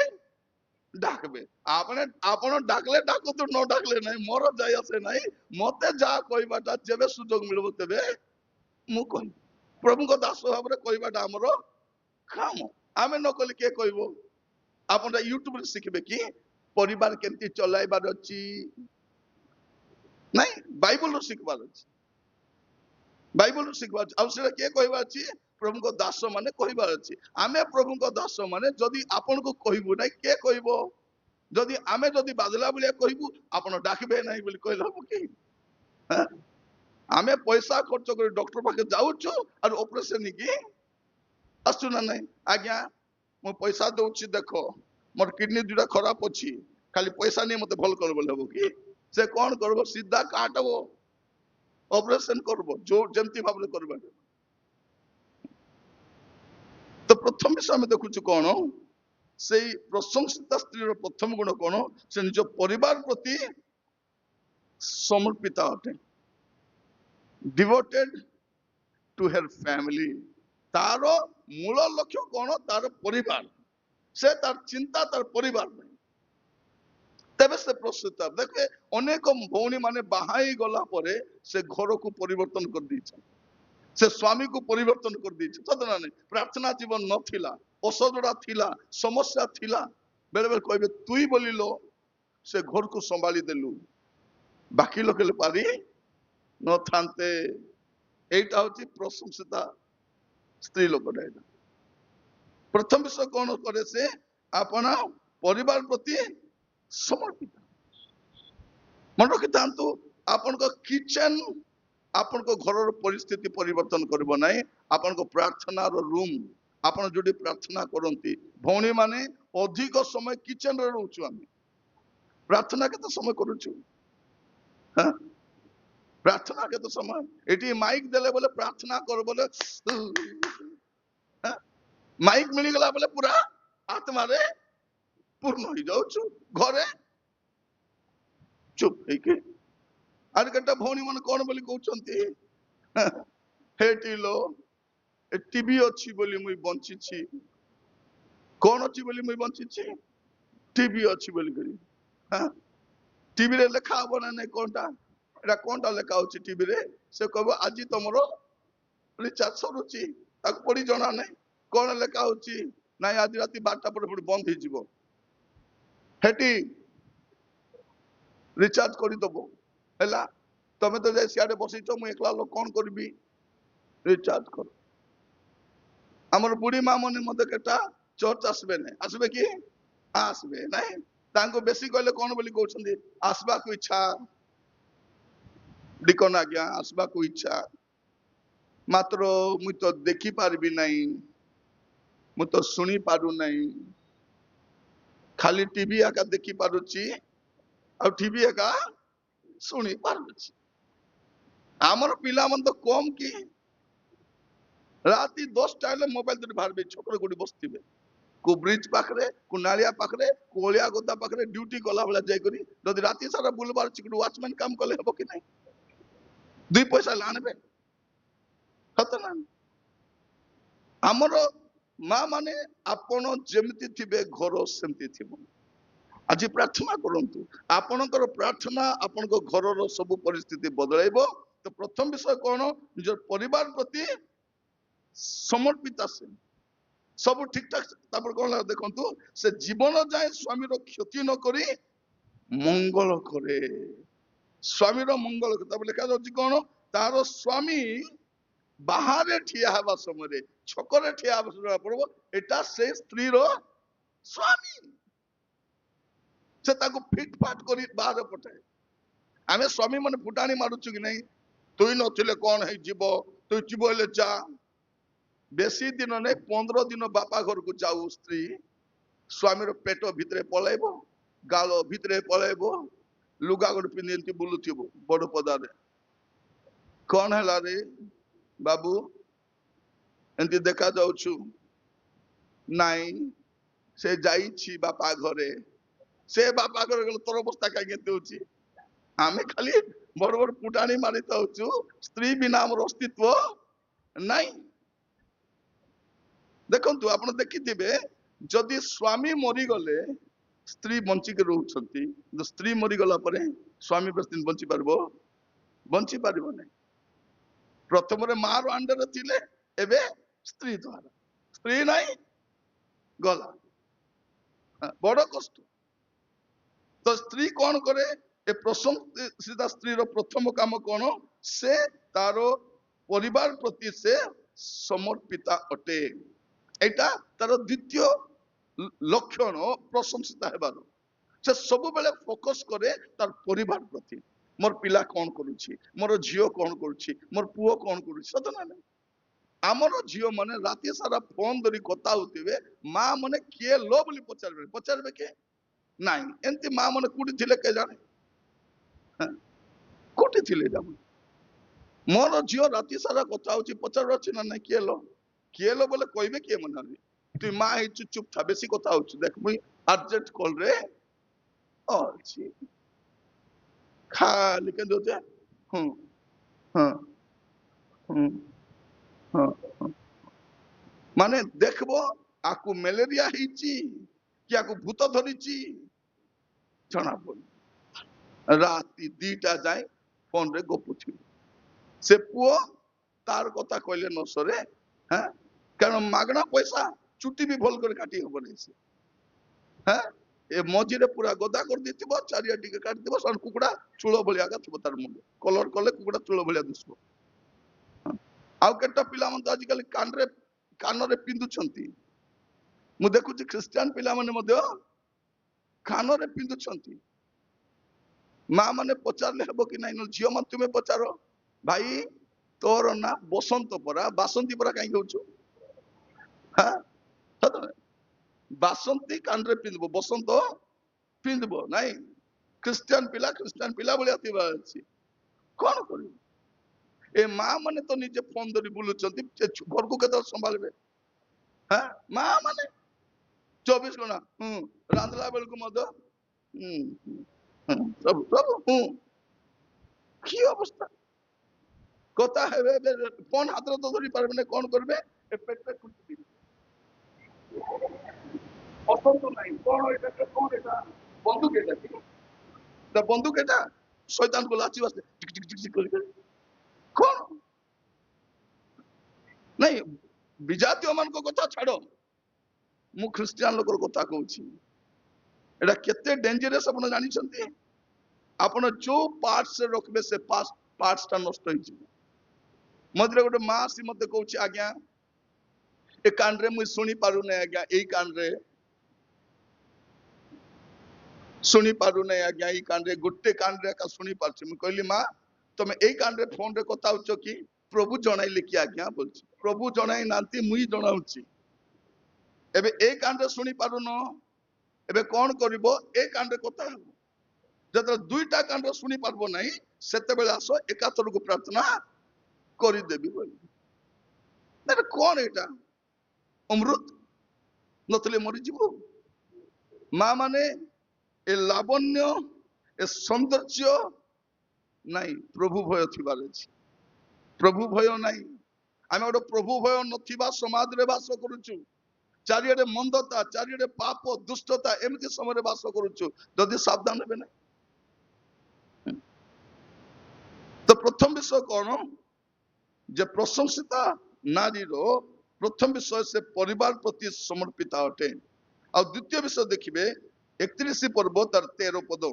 Speaker 4: ଡାକବେ? ଆପଣ ଡାକଲେ ଡାକନ୍ତୁ, ନ ଡାକଲେ ନାହିଁ, ମୋର ଯାଇ ଆସେ ନାହିଁ। ମତେ ଯାହା କହିବାଟା ଯେବେ ସୁଯୋଗ ମିଳିବ ତେବେ ମୁଁ କହିବି। ପ୍ରଭୁଙ୍କ ଦାସ ଭାବରେ କହିବାଟା ଆମର କାମ। ଆମେ ନ କଲେ କିଏ କହିବ? ଆପଣ ୟୁଟ୍ୟୁବରେ ଶିଖିବେ କି ପରିବାର କେମିତି ଚଲାଇବାର ଅଛି? ନାଇଁ, ବାଇବଲରୁ ଶିଖିବାର ଅଛି, ବାଇବଲରୁ ଶିଖିବାର ଅଛି। ଆଉ ସେଟା କିଏ କହିବାର ଅଛି? ପ୍ରଭୁଙ୍କ ଦାସ ମାନେ କହିବାର ଅଛି। ଆମେ ପ୍ରଭୁଙ୍କ ଦାସ ମାନେ ଯଦି ଆପଣଙ୍କୁ କହିବୁ ନାହିଁ, କିଏ କହିବ? ଯଦି ଆମେ ଯଦି ବାଦଲା ଭଳିଆ କହିବୁ, ଆପଣ ଡାକିବେ ନାହିଁ ବୋଲି କହିଲେ ହବ କି? ଆମେ ପଇସା ଖର୍ଚ୍ଚ କରି ଡକ୍ଟର ପାଖେ ଯାଉଛୁ ଆଉ ଅପରେସନ କି ଆସୁ ନା ନାହିଁ, ଆଜ୍ଞା ମୁଁ ପଇସା ଦଉଛି, ଦେଖ ମୋର କିଡନୀ ଦୁଇଟା ଖରାପ ଅଛି, ଖାଲି ପଇସା ନେଇ ମତେ ଭଲ କର ବୋଲି ହବ କି? ସେ କଣ କରିବ? ସିଧା କାଟବ, ଅପରେସନ କରିବ, ଯୋଉ ଯେମିତି ଭାବରେ କରିବା। ତ ପ୍ରଥମ ବିଷୟ ଆମେ ଦେଖୁଛୁ କଣ, ସେଇ ପ୍ରଶଂସିତା ସ୍ତ୍ରୀର ପ୍ରଥମ ଗୁଣ କଣ? ସେ ନିଜ ପରିବାର ପ୍ରତି ସମର୍ପିତ ଅଟେ, ଡିଭୋଟେଡ ଟୁ ହେର ଫ୍ୟାମିଲି। ତାର ମୂଳ ଲକ୍ଷ୍ୟ କଣ? ତାର ପରିବାର। ସେ ତାର ଚିନ୍ତା ତାର ପରିବାର ପାଇଁ। ତେବେ ସେ ପ୍ରସ୍ତୁତ। ଦେଖେ ଅନେକ ଭଉଣୀ ମାନେ ବାହା ହେଇଗଲା ପରେ ସେ ଘରକୁ ପରିବର୍ତ୍ତନ କରିଦେଇଛନ୍ତି, ସେ ସ୍ୱାମୀକୁ ପରିବର୍ତ୍ତନ କରିଦେଇଛି, ସତ ନା ନାହିଁ? ପ୍ରାର୍ଥନା ଜୀବନ ନଥିଲା, ଅସଜଡ଼ା ଥିଲା, ସମସ୍ୟା ଥିଲା। ବେଳେ ବେଳେ କହିବେ ତୁଇ ବୋଲିଲ ସେ ଘରକୁ ସମ୍ଭାଳି ଦେଲୁ, ବାକି ଲୋକ ପାରି ନଥାନ୍ତେ। এইটা হচ্ছে প্রশংসিতা স্ত্রী লোকটা। এটা প্রথম বিষয় কোন করে? সে আপনা পরিবার প্রতি সমর্পিত। মনে রখিথান্তু, ଆପଣଙ୍କ କିଚେନ ଆପଣଙ୍କ ଘରର ପରିସ୍ଥିତି ପରିବର୍ତ୍ତନ କରିବ ନାହିଁ, ଆପଣଙ୍କ ପ୍ରାର୍ଥନାର ରୁମ, ଆପଣ ଯୋଉଠି ପ୍ରାର୍ଥନା କରନ୍ତି। ଭଉଣୀ ମାନେ ଅଧିକ ସମୟ କିଚେନରେ ରହୁଛୁ, ଆମେ ପ୍ରାର୍ଥନା କେତେ ସମୟ କରୁଛୁ? ପ୍ରାର୍ଥନା କେତେ ସମୟ? ଏଠି ମାଇକ ଦେଲେ ବୋଲେ ପ୍ରାର୍ଥନା କର ବୋଲେ, ମାଇକ ମିଳିଗଲା ବୋଲେ ପୁରା ଆତ୍ମାରେ ପୂର୍ଣ୍ଣ ହେଇଯାଉଛୁ, ଘରେ ଚୁପ ହେଇକି। ଆର କେତେ ଭଉଣୀ ମାନେ କଣ ବୋଲି କହୁଛନ୍ତି, ହେଠି ଲୋ ଟିଭି ଅଛି ବୋଲି ମୁଇଁ ବଞ୍ଚିଛି। କଣ ଅଛି ବୋଲି ମୁଇଁ ବଞ୍ଚିଛି? ଟିଭି ଅଛି ବୋଲି କରି। ଟିଭିରେ ଲେଖା ହବ ନା ନାଇଁ କଣଟା? ଏଟା କଣଟା ଲେଖା ହଉଛି ଟିଭିରେ? ସେ କହିବ ଆଜି ତମର ରିଚାର୍ଜ ସରୁଛି, ତାକୁ ପଢି ଜଣା ନାହିଁ କଣ ଲେଖା ହଉଛି। ନାଇଁ ଆଜି ରାତି 12ଟା ପରେ ପୁଣି ବନ୍ଦ ହେଇଯିବ, ହେଠି ରିଚାର୍ଜ କରିଦବ ହେଲା। ତମେ ତ ଯାଇ ସିଆଡେ ବସିଛ, ମୁଁ ଏକଲା ଲୋକ କଣ କରିବି? ରିଚାର୍ଜ କର। ଆମର ବୁଢୀ ମା ମାନେ ମତେ କେଟା ଚର୍ଚ୍ଚ ଆସିବେ ନାହିଁ, ଆସିବେ କି? আসবে নাই। ତାଙ୍କୁ ବେଶୀ କହିଲେ କଣ ବୋଲି କହୁଛନ୍ତି? ଆସିବାକୁ ଇଚ୍ଛା, ଡିକନ ଆଜ୍ଞା ଆସିବାକୁ ଇଚ୍ଛା, ମାତ୍ର ମୁଁ ତ ଦେଖିପାରିବି ନାହିଁ, ମୁଁ ତ ଶୁଣି ପାରୁନାହିଁ, ଖାଲି ଟିଭି ଏକା ଦେଖି ପାରୁଛି ଆଉ ଟିଭି ଏକା ଶୁଣି ପାରୁଛି। ଆମର ପିଲାମାନେ ତ କମ କି ରାତି 10ଟା ହେଲେ ମୋବାଇଲ ଧରି ବାହାରିବେ, ଛକରେ କୋଉଠି ବସିଥିବେ, କୋ ବ୍ରିଜ ପାଖରେ, କୋ ନାଳିଆ ପାଖରେ, କୋଳିଆ ଗୋଦା ପାଖରେ ଡ୍ୟୁଟି କଲା ଭଳିଆ ଯାଇକରି ଯଦି ରାତି ସାରା ବୁଲବାର ଅଛି, ଗୋଟେ ୱାଚମ୍ୟାନ କାମ କଲେ ହବ କି ନାହିଁ? 2 ପଇସା ଆଣିବେ, ସତ ନା? ଆମର ମା ମାନେ ଆପଣ ଯେମିତି ଥିବେ ଘର ସେମିତି ଥିବ। आज प्रार्थना करंतु आपणकर प्रार्थना आपणको घरर सब परिस्थिति बदलाइबो। तो प्रथम विषय कौन निज परिवार प्रति समर्पित से सब ठीक ठाक तापर कौन लगा देखंतु से जीवन जाए स्वामी रो क्षति न करी मंगल करे स्वामी रो मंगल करे तापर लिखा जाउची कौन तारो स्वामी बाहर ठिया हवा समय छकरे ठिया हवा पड़ो एटा से स्त्री रो स्वामी से ताको फिट फाट करी बाहर पठाए आमे स्वामी माने फुटाणी मारुछु कि नहीं तुई नथिले कौन है जीव तुई जीव हेले जा बेसी दिन नहीं 15 दिन बापा घर को जाऊ स्त्री स्वामी रो पेट भितरे पलाइबो गालो भितरे पलाइबो लुगा गोटे पिंधि बुलुथिबो बड़ पदारे कौन है रे बाबू एंती देखा जाउछु नाई से जाइछि बापा घरे से बापा घर गलो तोर अवस्था काहे देउछि आमे खाली बड़ बड़ पुटाणी मारिता होछु स्त्री बिना हमर अस्तित्व नहीं देखंतु आपण देखिथिबे जदि स्वामी मरी गले स्त्री बंची के रहउछंती स्त्री मरी गला परे स्वामी बेस्तिन बंची पारिबो नहीं प्रथम रे मां रो अंडर थिले एबे स्त्री द्वारा स्त्री नहीं गला बड़ कष्ट तो स्त्री कौन करे ए प्रशंसिता स्त्री रो प्रथम काम कौन से तारो परिवार प्रति से समर्पिता अटे एटा तारो द्वितीय लक्षण प्रशंसिता हेबार से सब बेले फोकस करे तार परिवार प्रति मोर पिला कौन करूछि मोर झियो कौन करूछि मोर पुओ कौन करूछि सत ना नहीं आमर झियो माने राति सारा फोन धरी कथा होतिबे मां माने किए लो बोली पचारबे के नहीं एंती मां माने कुटी थिले के जाने कुटी थिले जाम मोर झियो राति सारा कथा होछि पचार अछि ना नहीं किए लो बोले कहबे के मनाबे तू मां ही चुप था बेसी कथा होछि देख मुई अर्जेंट कॉल रे अछि खाली के दोते हां माने देखबो आकु मलेरिया हिची कि आकु भूत धरिची जना पड़ राति 2टा जाए फोन रे गपुथि से पुओ तार कथा कहले न सरे हां कारण मागना पैसा चुटी भी भल कर काटी हो बने से हां ए मझिरे पूरा गदा कर दिथिबो चारिया टिके काट दिबो सन कुकुडा चूलो भलिया का थिबो तार मुंड कलर कले कुकुडा चूलो भलिया दिसबो आउ केटा पिला मन आज काल कान रे पिंदुछंती मु देखुची क्रिश्चियन पिला माने मध्य कान रे पिंदुछंती मां माने पचारले हेबो कि नाही न झियो मन तुमे पचारो भाई तोर ना बसंत परा बासंती परा काई होछु हां सत बासंती कान रे पिंदबो बसंत पिंदबो नाही क्रिश्चियन पिला बोलिया थिबा अछि कोन करू ए मां माने तो निजे फोन धरी बुलुचंती घर को केतर संभालबे हां मां माने 24 घंटा रांदला बेल को मद सब की अवस्था कथा हेबे फोन हाथ तो धरी पारबे ने कोन करबे ए पेट कुटी पसंद तो नहीं कौन एटा बंदूक एटा बंदूक एटा शैतान को लाची वास्ते टिक टिक टिक कर कौन नहीं विजातीय मान को कथा छाड़ो मु क्रिश्चियन लोकर कथा कहूची एटा केते डेंजरस अपन जानि छथि अपन जो पार्ट्स से रखबे से पार्ट्स ता नष्ट होई जिवो मधुरे गोटे मां सी मते कहूची आज्ञा ए कान रे मु सुनी पारु नै आज्ञा एई कान रे सुनी पारु नै आज्ञा एई कान रे गुट्टे कान रे का सुनी पारछि मु कहली मां तमे एई कान रे फोन रे कथा होचो कि प्रभु जणाइले कि आज्ञा बोलछि प्रभु जणाई नांती मुई जणाउछि एबे ए कान रे सुनी पारु न एबे कोन करिवो ए कान रे कथा हबो जतरा दुईटा कान रे सुनी पारबो नाही सेते बेला आसो एकातर को प्रार्थना करि देबी बोल ना कोन एटा अमृत नतले मरि जीवो मां माने ए लावण्य ए सौंदर्य नहीं प्रभु भय थिबार अछि प्रभु भय नहीं आमे गोटे प्रभु भय नथिबा समाज रे वास करूछु ଚାରିଆଡେ ମନ୍ଦତା, ଚାରିଆଡେ ପାପ, ଦୁଷ୍ଟତା, ଏମିତି ସମୟରେ ବାସ କରୁଛୁ ଯଦି ସାବଧାନ ହେବେ ନାହିଁ। ତ ପ୍ରଥମ ବିଷୟ କଣ, ଯେ ପ୍ରଶଂସିତା ନାରୀର ପ୍ରଥମ ବିଷୟ ସେ ପରିବାର ପ୍ରତି ସମର୍ପିତ ଅଟେ। ଆଉ ଦ୍ୱିତୀୟ ବିଷୟ ଦେଖିବେ 31 ପର୍ବ ତାର 13 ପଦ,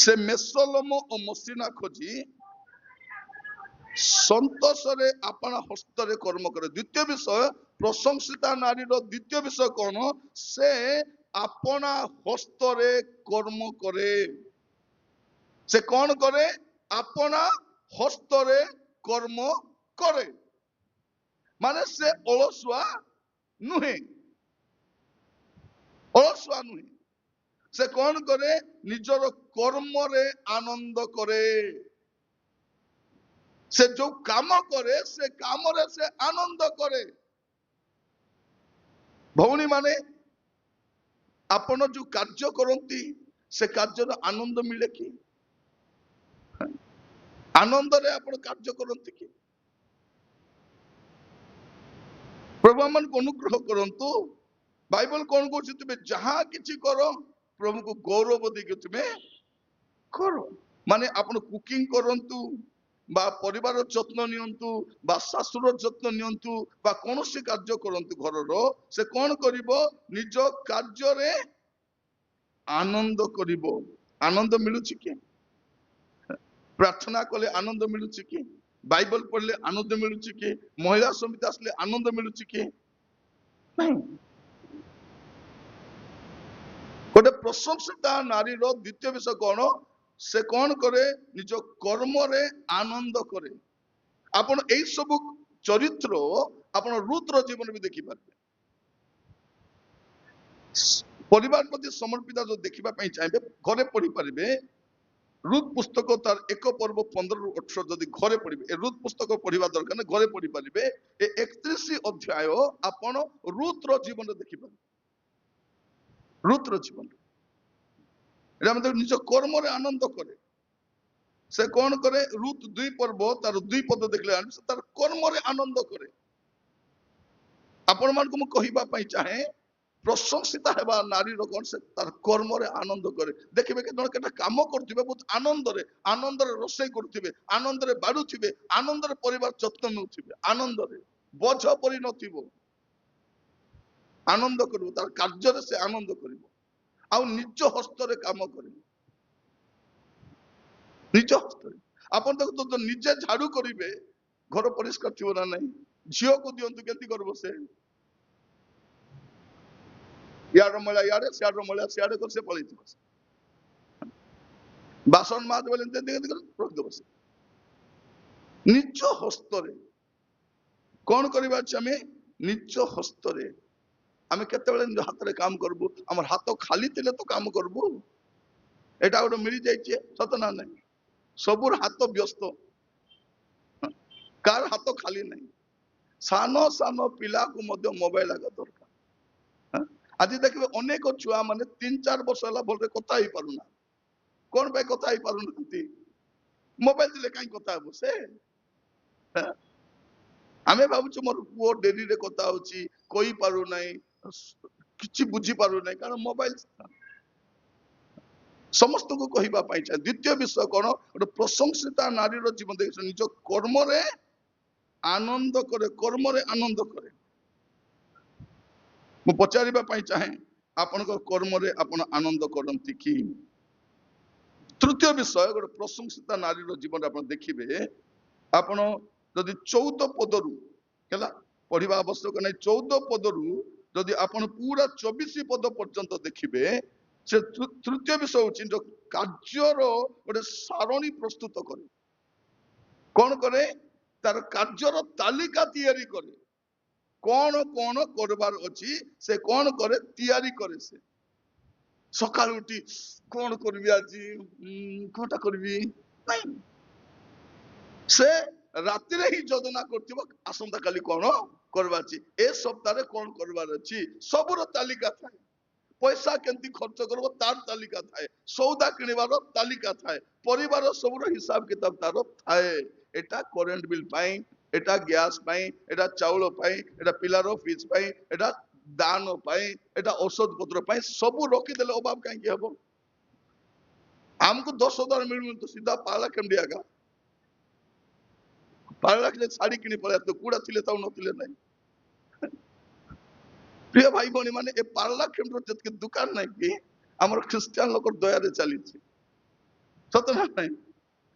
Speaker 4: ସେ ମେସଲମ ଓ ମସିନା ଖୋଜି ସନ୍ତୋଷରେ ଆପଣା ହସ୍ତରେ କର୍ମ କରେ। ଦ୍ୱିତୀୟ ବିଷୟ, ପ୍ରଶଂସିତା ନାରୀର ଦ୍ୱିତୀୟ ବିଷୟ କଣ, ସେ ଆପଣା ହସ୍ତରେ କର୍ମ କରେ। ସେ କଣ କରେ, ଆପଣା ହସ୍ତରେ କର୍ମ କରେ। ମାନେ ସେ ଅଳସୁଆ ନୁହେଁ, ଅଳସୁଆ ନୁହେଁ। ସେ କଣ କରେ, ନିଜର କର୍ମରେ ଆନନ୍ଦ କରେ। ସେ ଯୋଉ କାମ କରେ ସେ କାମରେ ସେ ଆନନ୍ଦ କରେ। ଭଉଣୀ ମାନେ, ଆପଣ ଯୋଉ କାର୍ଯ୍ୟ କରନ୍ତି ସେ କାର୍ଯ୍ୟର ଆନନ୍ଦ ମିଳେ କି? ଆନନ୍ଦରେ ଆପଣ କାର୍ଯ୍ୟ କରନ୍ତି କି? ପ୍ରଭୁ ଆମମାନଙ୍କୁ ଅନୁଗ୍ରହ କରନ୍ତୁ। ବାଇବଲ କଣ କହୁଛି, ତୁମେ ଯାହା କିଛି କର ପ୍ରଭୁଙ୍କୁ ଗୌରବ ଦେଇକି ତୁମେ କର। ମାନେ ଆପଣ କୁକିଂ କରନ୍ତୁ, ବା ପରିବାର ଯତ୍ନ ନିଅନ୍ତୁ, ବା ଶାଶୁର ଯତ୍ନ ନିଅନ୍ତୁ, ବା କୌଣସି କାର୍ଯ୍ୟ କରନ୍ତୁ ଘରର, ସେ କଣ କରିବ, ନିଜ କାର୍ଯ୍ୟରେ ଆନନ୍ଦ କରିବ। ଆନନ୍ଦ ମିଳୁଛି କି? ପ୍ରାର୍ଥନା କଲେ ଆନନ୍ଦ ମିଳୁଛି କି? ବାଇବଲ ପଢିଲେ ଆନନ୍ଦ ମିଳୁଛି କି? ମହିଳା ସମିତି ଆସିଲେ ଆନନ୍ଦ ମିଳୁଛି କି? ନାହିଁ। ଗୋଟେ ପ୍ରଶଂସିତା ନାରୀର ଦ୍ୱିତୀୟ ବିଷୟ କଣ, ସେ କଣ କରେ, ନିଜ କର୍ମରେ ଆନନ୍ଦ କରେ। ଆପଣ ଏଇ ସବୁ ଚରିତ୍ର ଆପଣ ରୁଥର ଜୀବନ ବି ଦେଖିପାରିବେ। ପରିବାର ପ୍ରତି ସମର୍ପିତ ଯୋଉ ଦେଖିବା ପାଇଁ ଚାହିଁବେ ଘରେ ପଢିପାରିବେ। ରୁଥ ପୁସ୍ତକ ତାର 1 ପର୍ବ 15ରୁ 18 ଯଦି ଘରେ ପଢିବେ, ଏ ରୁଥ ପୁସ୍ତକ ପଢିବା ଦରକାର ନା, ଘରେ ପଢିପାରିବେ। ଏ 31 ଅଧ୍ୟାୟ ଆପଣ ରୁଥର ଜୀବନରେ ଦେଖିପାରିବେ। ରୁଥର ଜୀବନ ନିଜ କର୍ମରେ ଆନନ୍ଦ କରେ। ସେ କଣ କରେ, ରୁଥ 2 ପର୍ବ ତାର 2 ପଦ ଦେଖିଲେ ସେ ତାର କର୍ମରେ ଆନନ୍ଦ କରେ। ଆପଣ ମାନଙ୍କୁ ମୁଁ କହିବା ପାଇଁ ଚାହେଁ, ପ୍ରଶଂସିତା ହେବା ନାରୀର କଣ, ସେ ତାର କର୍ମରେ ଆନନ୍ଦ କରେ। ଦେଖିବେ କି ଜଣେ କେତେ କାମ କରୁଥିବେ ବହୁତ ଆନନ୍ଦରେ, ଆନନ୍ଦରେ ରୋଷେଇ କରୁଥିବେ, ଆନନ୍ଦରେ ବାଢୁଥିବେ, ଆନନ୍ଦରେ ପରିବାର ଯତ୍ନ ନେଉଥିବେ, ଆନନ୍ଦରେ, ବୋଝ ପରି ନଥିବ, ଆନନ୍ଦ କରିବ। ତାର କାର୍ଯ୍ୟରେ ସେ ଆନନ୍ଦ କରିବ। ଆଉ ନିଜ ହସ୍ତରେ କାମ କରିବ, ନିଜ ହସ୍ତରେ। ଆପଣ ଦେଖନ୍ତୁ, ନିଜେ ଝାଡୁ କରିବେ, ଘର ପରିଷ୍କାର ଥିବ ନା ନାହିଁ? ଝିଅକୁ ଦିଅନ୍ତୁ, କେମିତି କରିବ ସେ? ଇଆଡର ମଇଳା ଇଆଡେ, ସିଆଡର ମଇଳା ସିଆଡେ କରି ସେ ପଳେଇଥିବ। ବାସନ ମାଜ ବୋଲେ ରଖିଦେବ। ସେ ନିଜ ହସ୍ତରେ କଣ କରିବା ଅଛି, ଆମେ ନିଜ ହସ୍ତରେ। ଆମେ କେତେବେଳେ ନିଜ ହାତରେ କାମ କରିବୁ? ଆମର ହାତ ଖାଲି ଥିଲେ ତ କାମ କରିବୁ। ଏଟା ଗୋଟେ ମିଳିଯାଇଛି, ସତ ନା ନାହିଁ? ସବୁର ହାତ ବ୍ୟସ୍ତ, କାହାର ହାତ ଖାଲି ନାହିଁ। ସାନ ସାନ ପିଲାକୁ ମଧ୍ୟ ମୋବାଇଲ ଆଗ ଦରକାର। ଆଜି ଦେଖିବେ ଅନେକ ଛୁଆ ମାନେ 3-4 ବର୍ଷ ହେଲା ଭଲରେ କଥା ହେଇପାରୁନା। କଣ ପାଇଁ କଥା ହେଇପାରୁନାହାନ୍ତି? ମୋବାଇଲ ଦେଲେ କାହିଁ କଥା ହବ ସେ? ଆମେ ଭାବୁଛୁ ମୋର ପୁଅ ଡେରିରେ କଥା ହଉଛି, କହିପାରୁନାହିଁ, କିଛି ବୁଝି ପାରୁନାହିଁ, କାରଣ ମୋବାଇଲ। ସମସ୍ତଙ୍କୁ କହିବା ପାଇଁ ଚାହେଁ, ଦ୍ୱିତୀୟ ବିଷୟ କଣ, ଗୋଟେ ପ୍ରଶଂସିତା ନାରୀର ଜୀବନ ଦେଖିଛ, ନିଜ କର୍ମରେ ଆନନ୍ଦ କରେ, କର୍ମରେ ଆନନ୍ଦ କରେ। ମୁଁ ପଚାରିବା ପାଇଁ ଚାହେଁ, ଆପଣଙ୍କ କର୍ମରେ ଆପଣ ଆନନ୍ଦ କରନ୍ତି କି? ତୃତୀୟ ବିଷୟ, ଗୋଟେ ପ୍ରଶଂସିତା ନାରୀର ଜୀବନ ଆପଣ ଦେଖିବେ। ଆପଣ ଯଦି 14 ପଦରୁ ହେଲା ପଢିବା ଆବଶ୍ୟକ ନାହିଁ, 14 ପଦରୁ ଯଦି ଆପଣ ପୁରା 24 ପଦ ପର୍ଯ୍ୟନ୍ତ ଦେଖିବେ, ସେ ତୃତୀୟ ବିଷୟ ହଉଛି କାର୍ଯ୍ୟର ଗୋଟେ ସାରଣୀ ପ୍ରସ୍ତୁତ କରେ। କଣ କରେ? ତାର କାର୍ଯ୍ୟର ତାଲିକା ତିଆରି କରେ। କଣ କଣ କରିବାର ଅଛି ସେ କଣ କରେ? ତିଆରି କରେ। ସେ ସକାଳୁ ଉଠି କଣ କରିବି ଆଜି, କଣଟା କରିବି ନାଇଁ, ସେ ରାତିରେ ହିଁ ଯୋଜନା କରୁଥିବ, ଆସନ୍ତା କାଲି କଣ କରିବାର ଅଛି, ଏ ସପ୍ତାହରେ କଣ କରିବାର ଅଛି, ସବୁର ତାଲିକା ଥାଏ। ପଇସା କେମିତି ଖର୍ଚ୍ଚ କରିବ ତାର ତାଲିକା ଥାଏ, ସଉଦା କିଣିବାର ତାଲିକା ଥାଏ, ପରିବାର ସବୁର ହିସାବ କିତାବ ତାର ଥାଏ। ଏଟା କରେଣ୍ଟ ବିଲ୍ ପାଇଁ, এটা গ্যাস পাই, এটা চাউଳ পাই, এটা ପିଲାର ଫିସ୍ ପାଇ, এটা ଦାନ ପାଇଁ, এটা ଔଷଧ ପତ୍ର ପାଇଁ ସବୁ ରଖିଦେଲେ ଅଭାବ କାହିଁକି ହବ? ଆମକୁ 10,000 ମିଳୁନି ତ ସିଧା ପାରଳା କେମିତି ଆଗା ପାରଳା ଶାଢୀ କିଣି ପଳେଇ ଆସିଲେ କୁଡା ଥିଲେ ତାଉ ନଥିଲେ ନାହିଁ। ପ୍ରିୟ ଭାଇ ଭଉଣୀ ମାନେ ଏ ପାରଳା କେନ୍ଦ୍ର ଯେତିକି ଦୋକାନ ନାହିଁ କି ଆମର ଖ୍ରୀଷ୍ଟିଆନ ଲୋକ ଦୟାରେ ଚାଲିଛି, ସତ ନା ନାହିଁ?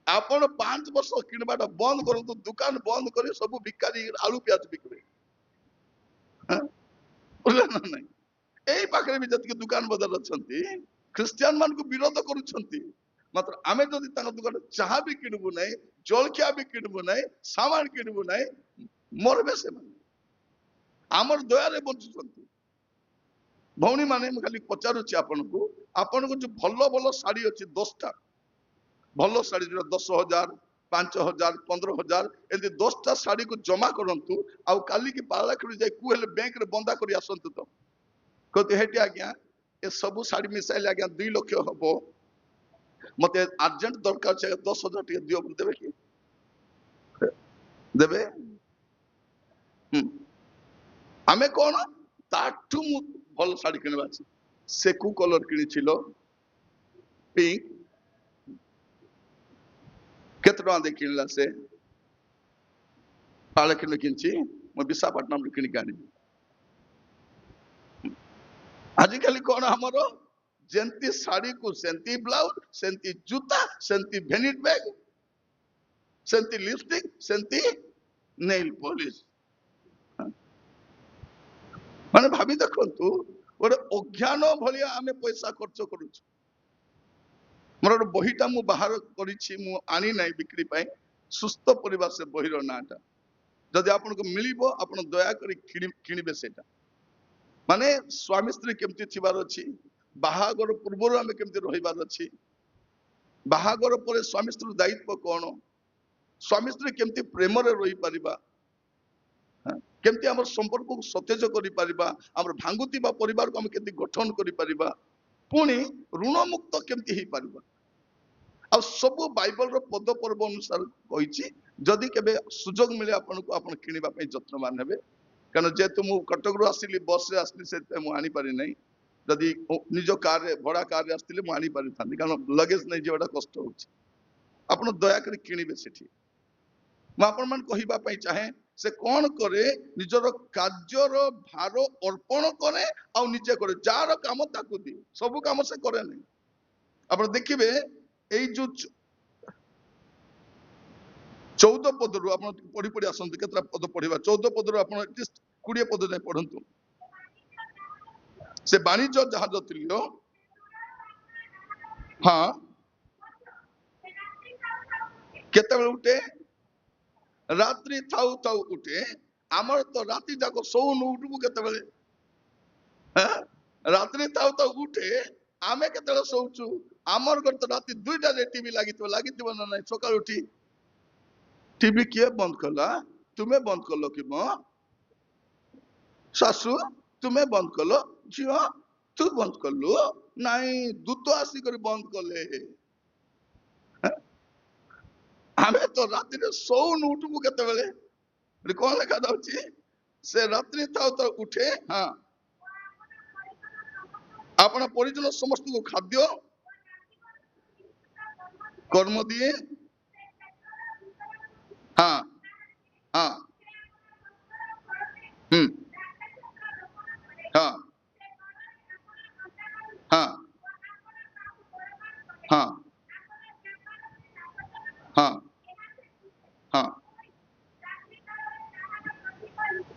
Speaker 4: ଆପଣ 5 ବର୍ଷ କିଣିବାଟା ବନ୍ଦ କରନ୍ତୁ, ଦୋକାନ ବନ୍ଦ କରି ସବୁ ଭିକାରୀ ଆଳୁ ପିଆଜ ବିକିବେ, ବୁଝିଲେ ନା ନାହିଁ? ଏଇ ପାଖରେ ବି ଯେତିକି ଦୋକାନ ବଜାର ଅଛନ୍ତି ଖ୍ରୀଷ୍ଟିଆନ ମାନଙ୍କୁ ବିରୋଧ କରୁଛନ୍ତି, ମାତ୍ର ଆମେ ଯଦି ତାଙ୍କ ଦୋକାନ ଚାହା ବି କିଣିବୁ ନାହିଁ, ଜଳଖିଆ ବି କିଣିବୁ ନାହିଁ, ସାମାନ କିଣିବୁ ନାହିଁ, ମରବେ ସେମାନେ, ଆମର ଦୟାରେ ବଞ୍ଚୁଛନ୍ତି। ଭଉଣୀ ମାନେ ମୁଁ ଖାଲି ପଚାରୁଛି ଆପଣଙ୍କୁ, ଆପଣଙ୍କୁ ଯୋଉ ଭଲ ଭଲ ଶାଢୀ ଅଛି 10ଟା ଭଲ ଶାଢୀ ଯୋଉଟା 10,000, 5,000, 15,000 ଏମିତି 10ଟା ଶାଢୀକୁ ଜମା କରନ୍ତୁ, ଆଉ କାଲିକି ପାରଳା ଖେଳି ଯାଇ କୁ ହେଲେ ବ୍ୟାଙ୍କରେ ବନ୍ଦା କରି ଆସନ୍ତୁ ତ କହନ୍ତି ହେଠି ଆଜ୍ଞା ଏ ସବୁ ଶାଢୀ ମିଶାଇଲେ ଆଜ୍ଞା 2 ଲକ୍ଷ ହବ, ମତେ अर्जेंट ଦରକାର ଅଛି 10,000 ଟିକେ ଦିଅ, ଦେବେ କି? ଦେବେ? ଆମେ କଣ ତାଠୁ ମୁଁ ଭଲ ଶାଢୀ କିଣିବା ଅଛି, ସେ କୋଉ କଲର କିଣିছিল? ପିଙ୍କ। କେତେ ଟଙ୍କା ଦେଇ କିଣିଲା ସେ? ପାଳେ କିଣିଛି ମୁଁ ବିଶାଖାପଟନମ କିଣିକି ଆଣିବି। ଆଜିକାଲି କଣ ଆମର ଯେମିତି ଶାଢୀକୁ ସେମିତି ବ୍ଲାଉଜ, ସେମିତି ଜୁତା, ସେମିତି ଭେନିଟ୍ ବ୍ୟାଗ, ସେମିତି ଲିପଷ୍ଟିକ, ସେମିତି ନେଲ ପଲିଶ। ମାନେ ଭାବି ଦେଖନ୍ତୁ ଗୋଟେ ଅଜ୍ଞାନ ଭଳିଆ ଆମେ ପଇସା ଖର୍ଚ୍ଚ କରୁଛୁ। ମୋର ଗୋଟେ ବହିଟା ମୁଁ ବାହାର କରିଛି, ମୁଁ ଆଣି ନାହିଁ ବିକ୍ରି ପାଇଁ, ସୁସ୍ଥ ପରିବାର ସେ ବହିର ନାଁଟା, ଯଦି ଆପଣଙ୍କୁ ମିଳିବ ଆପଣ ଦୟାକରି କିଣିବେ ସେଇଟା। ମାନେ ସ୍ୱାମୀ ସ୍ତ୍ରୀ କେମିତି ଥିବାର ଅଛି, ବାହାଘର ପୂର୍ବରୁ ଆମେ କେମିତି ରହିବାର ଅଛି, ବାହାଘର ପରେ ସ୍ୱାମୀ ସ୍ତ୍ରୀ ଦାୟିତ୍ୱ କଣ, ସ୍ୱାମୀ ସ୍ତ୍ରୀ କେମିତି ପ୍ରେମରେ ରହିପାରିବା, କେମିତି ଆମର ସମ୍ପର୍କକୁ ସତେଜ କରିପାରିବା, ଆମର ଭାଙ୍ଗୁଥିବା ପରିବାରକୁ ଆମେ କେମିତି ଗଠନ କରିପାରିବା, ପୁଣି ଋଣ ମୁକ୍ତ କେମିତି ହେଇପାରିବା, ଆଉ ସବୁ ବାଇବଲର ପଦ ପର୍ବ ଅନୁସାରେ କହିଛି। ଯଦି କେବେ ସୁଯୋଗ ମିଳେ ଆପଣଙ୍କୁ, ଆପଣ କିଣିବା ପାଇଁ ଯତ୍ନବାନ ହେବେ, କାରଣ ଯେହେତୁ ମୁଁ କଟକରୁ ଆସିଲି, ବସରେ ଆସିଲି, ସେଥିପାଇଁ ମୁଁ ଆଣିପାରି ନାହିଁ। ଯଦି ନିଜ କାରରେ ଭଡା କାରରେ ଆସିଥିଲେ ମୁଁ ଆଣିପାରିଥାନ୍ତି, କାରଣ ଲଗେଜ ନେଇ ଯିବାଟା କଷ୍ଟ ହଉଛି। ଆପଣ ଦୟାକରି କିଣିବେ ସେଠି। ମୁଁ ଆପଣମାନଙ୍କୁ କହିବା ପାଇଁ ଚାହେଁ, ସେ କଣ କରେ ନିଜର କାର୍ଯ୍ୟର ଭାର ଅର୍ପଣ କରେ ଆଉ ନିଜେ କରେ, ଯାହାର କାମ ତାକୁ ଦିଏ, ସବୁ କାମ ସେ କରେ ନାହିଁ। ଆପଣ ଦେଖିବେ ଏଇ ଯୋଉ 14 ପଦରୁ ଆପଣ ପଢି ପଢି ଆସନ୍ତୁ, କେତେଟା ପଦ ପଢିବା, 14 ପଦରୁ ଆପଣ 20 ପଦ ଯାଏ ପଢନ୍ତୁ। ସେ ବାଣିଜ୍ୟ ଜାହାଜ ଥିଲ, ହଁ କେତେବେଳେ ଉଠେ? ରାତ୍ରି ଥାଉ ଥାଉ ଉଠେ। ଆମର ତ ରାତି ଯାକ ଶୋଉନୁ, ଉଠିବୁ କେତେବେଳେ? ରାତ୍ରି ଥାଉ ଥାଉ ଉଠେ, ଆମେ କେତେବେଳେ ଶୋଉଛୁ? ଆମର ଘରେ ତ ରାତି 2ଟାରେ ଟିଭି ଲାଗିଥିବ ନା ନାଇଁ? ସକାଳୁ ଉଠି ଟିଭି କିଏ ବନ୍ଦ କଲା? ତୁମେ ବନ୍ଦ କଲ କି ମ? ଶାଶୁ ତୁମେ ବନ୍ଦ କଲ? ଝିଅ ତୁ ବନ୍ଦ କଲୁ? ନାଇଁ ଦୂତ ଆସିକରି ବନ୍ଦ କଲେ। ଆମେ ତ ରାତିରେ ଶୋଉନୁ, ଉଠିବୁ କେତେବେଳେ? କଣ ଲେଖା ଯାଉଛି? ସେ ରାତ୍ରି ଥାଉ ଥାଉ ଉଠେ, ହଁ ଆପଣ ପରିଜନ ସମସ୍ତଙ୍କୁ ଖାଦ୍ୟ କର୍ମ ଦିଏ, ହଁ ହଁ ହଁ ହଁ ହଁ ହଁ ହଁ